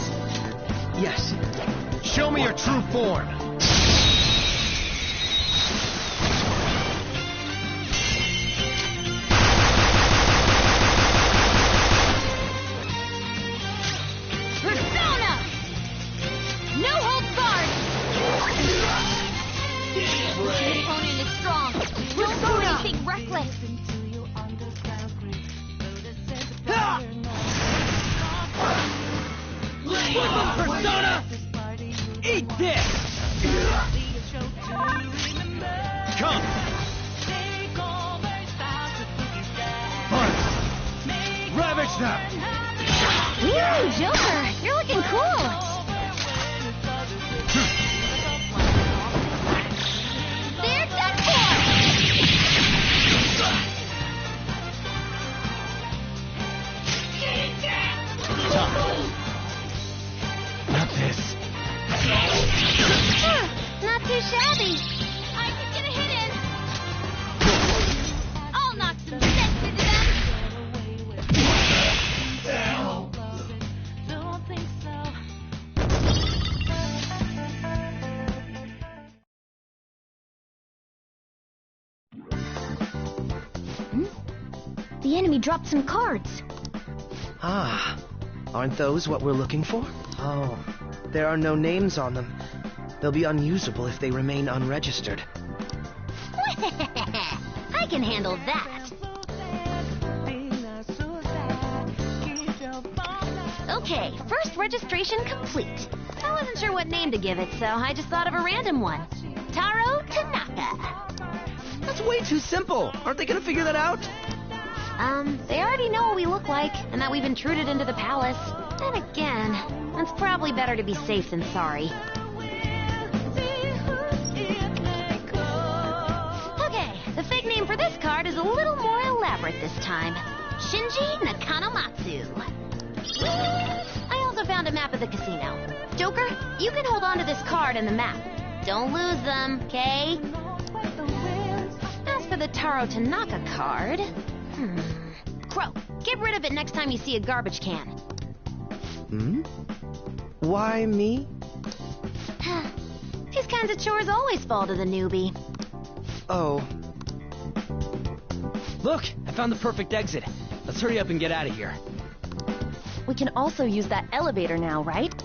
Yes.
Show me your true form.
Purrsona! No holds barred! Your opponent is strong. Don't do anything reckless.
Purrsona! Eat this!
Come! Punch! Ravage them!
Ooh, Joker, you're looking cool. They're done for!
Not this.
Not too shabby. I can get a hit in. I'll knock some sense into them.
The enemy dropped some cards.
Ah, aren't those what we're looking for? Oh, there are no names on them. They'll be unusable if they remain unregistered.
I can handle that. Okay, first registration complete. I wasn't sure what name to give it, so I just thought of a random one. Taro Tanaka.
That's way too simple. Aren't they gonna figure that out?
They already know what we look like, and that we've intruded into the palace. Then again, it's probably better to be safe than sorry. Okay, the fake name for this card is a little more elaborate this time. Shinji Nakanomatsu. I also found a map of the casino. Joker, you can hold on to this card and the map. Don't lose them, okay? As for the Taro Tanaka card... Crow, get rid of it next time you see a garbage can.
Why me?
These kinds of chores always fall to the newbie.
Oh.
Look, I found the perfect exit. Let's hurry up and get out of here.
We can also use that elevator now, right?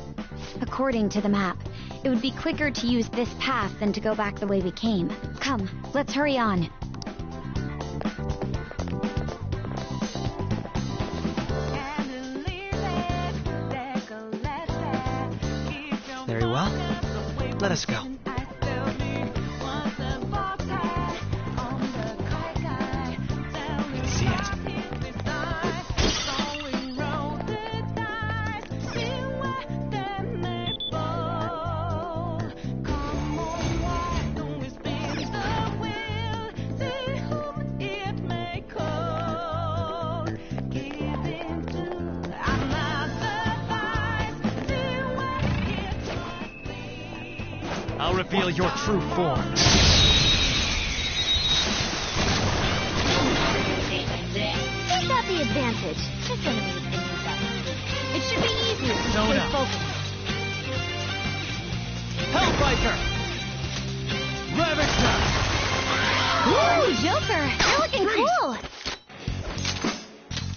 According to the map, it would be quicker to use this path than to go back the way we came. Come, let's hurry on.
Very well. Let us go.
I'll reveal your true form.
Who's got the advantage? This enemy's been used up. It should be easier to stay focused.
Hellbiker! Ravage them!
Ooh, Joker! You're looking cool!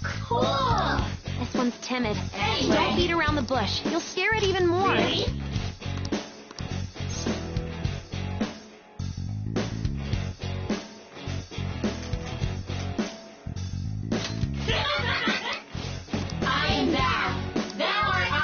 Cool! This one's timid. Hey, don't beat around the bush. You'll scare it even more. Ready?
I am thou. Thou art I.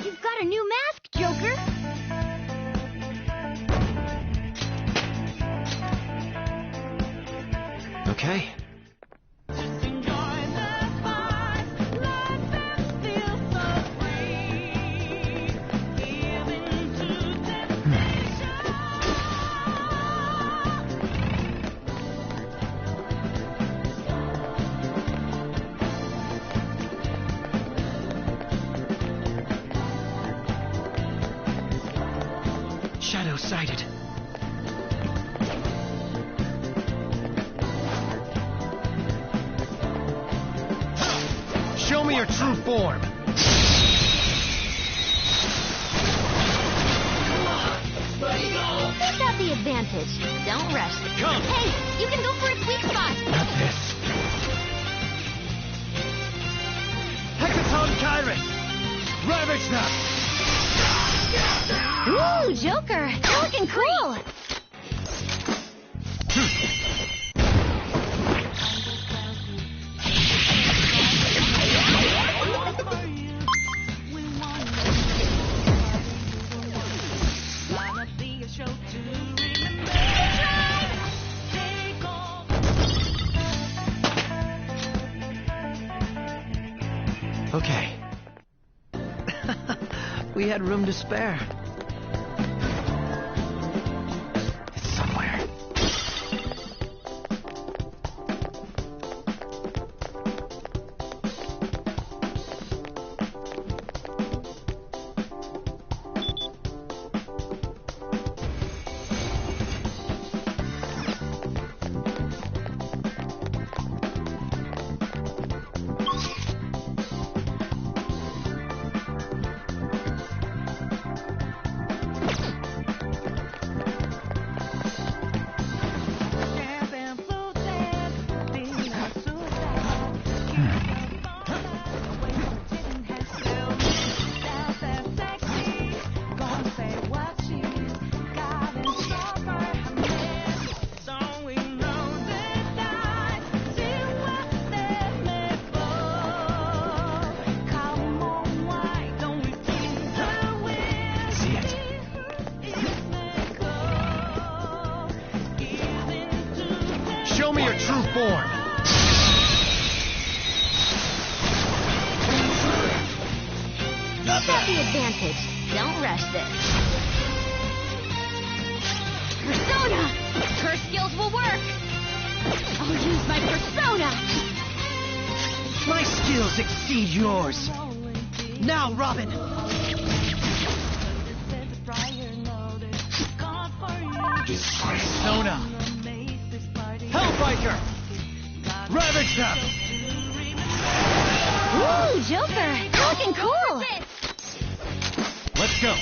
You've got a new mask, Joker!
Okay.
Shadow sighted.
Show me your true form.
Who's got the advantage? Don't rush this.
Come.
Hey, you can go for its weak spot!
Not this. Hecaton Kyrus! Ravage them!
Ooh, Joker! You're looking cool!
Okay. We had room to spare. It's somewhere.
Show me your true form.
Who's got the advantage? Don't rush this. Purrsona! Her skills will work! I'll use my Purrsona!
My skills exceed yours. Now, Robin.
Purrsona! Hellbiker! Ravage them!
Ooh, Joker! You're looking cool!
Let's go.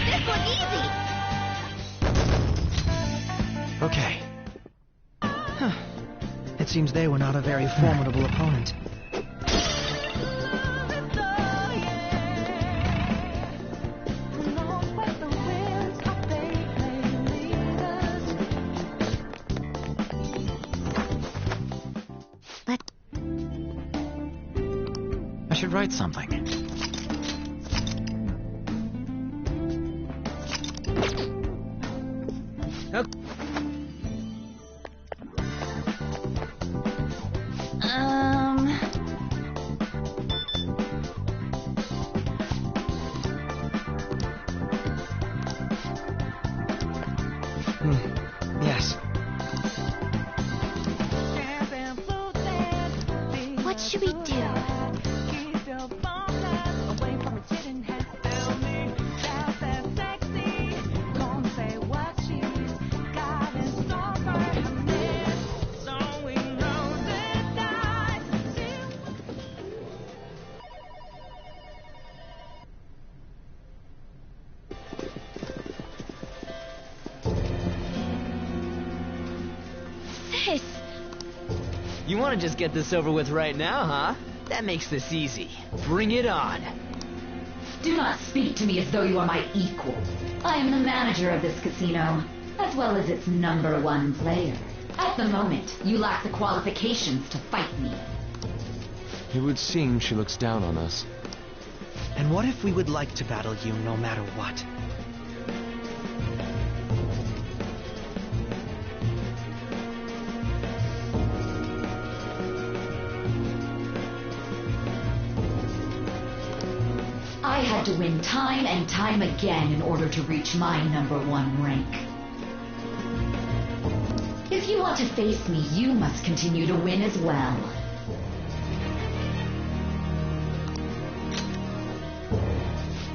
This look easy!
Okay. Huh. It seems they were not a very formidable opponent. I should write something. Yes.
What should we do? Sis!
You want to just get this over with right now, huh? That makes this easy. Bring it on.
Do not speak to me as though you are my equal. I am the manager of this casino, as well as its #1 player. At the moment, you lack the qualifications to fight me.
It would seem she looks down on us.
And what if we would like to battle you no matter what?
I had to win time and time again in order to reach my #1 rank. If you want to face me, you must continue to win as well.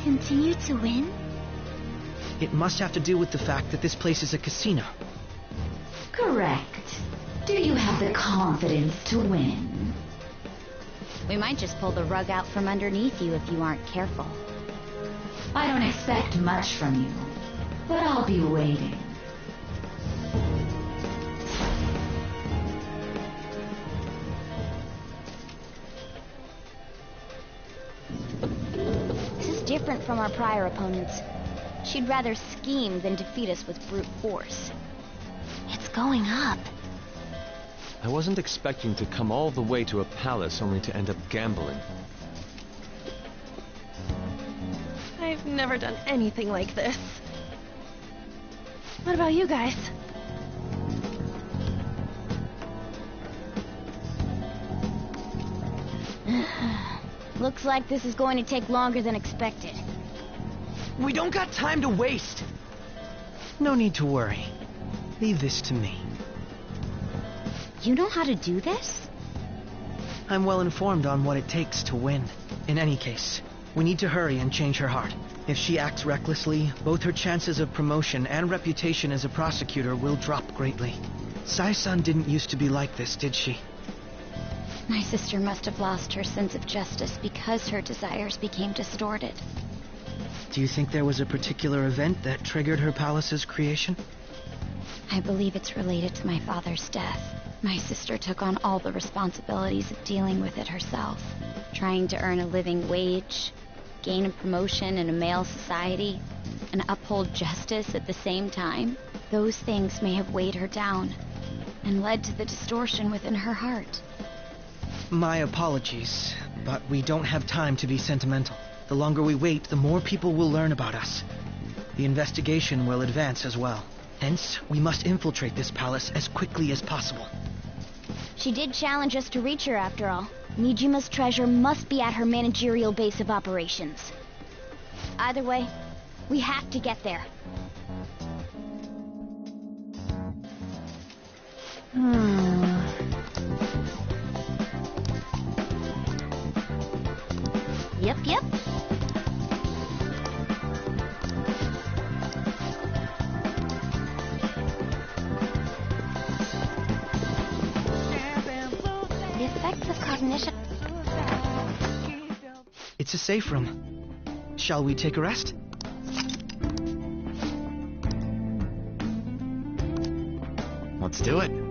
Continue to win?
It must have to do with the fact that this place is a casino.
Correct. Do you have the confidence to win?
We might just pull the rug out from underneath you if you aren't careful.
I don't expect much from you, but I'll be waiting.
This is different from our prior opponents. She'd rather scheme than defeat us with brute force.
It's going up.
I wasn't expecting to come all the way to a palace only to end up gambling.
I've never done anything like this. What about you guys?
Looks like this is going to take longer than expected.
We don't got time to waste.
No need to worry. Leave this to me.
You know how to do this?
I'm well informed on what it takes to win. In any case, we need to hurry and change her heart. If she acts recklessly, both her chances of promotion and reputation as a prosecutor will drop greatly. Sai-san didn't used to be like this, did she?
My sister must have lost her sense of justice because her desires became distorted.
Do you think there was a particular event that triggered her palace's creation?
I believe it's related to my father's death. My sister took on all the responsibilities of dealing with it herself, trying to earn a living wage, gain a promotion in a male society, and uphold justice at the same time. Those things may have weighed her down and led to the distortion within her heart.
My apologies, but we don't have time to be sentimental. The longer we wait, the more people will learn about us. The investigation will advance as well. Hence, we must infiltrate this palace as quickly as possible.
She did challenge us to reach her after all. Nijima's treasure must be at her managerial base of operations. Either way, we have to get there. Yep. The effects of cognition.
It's a safe room. Shall we take a rest?
Let's do it.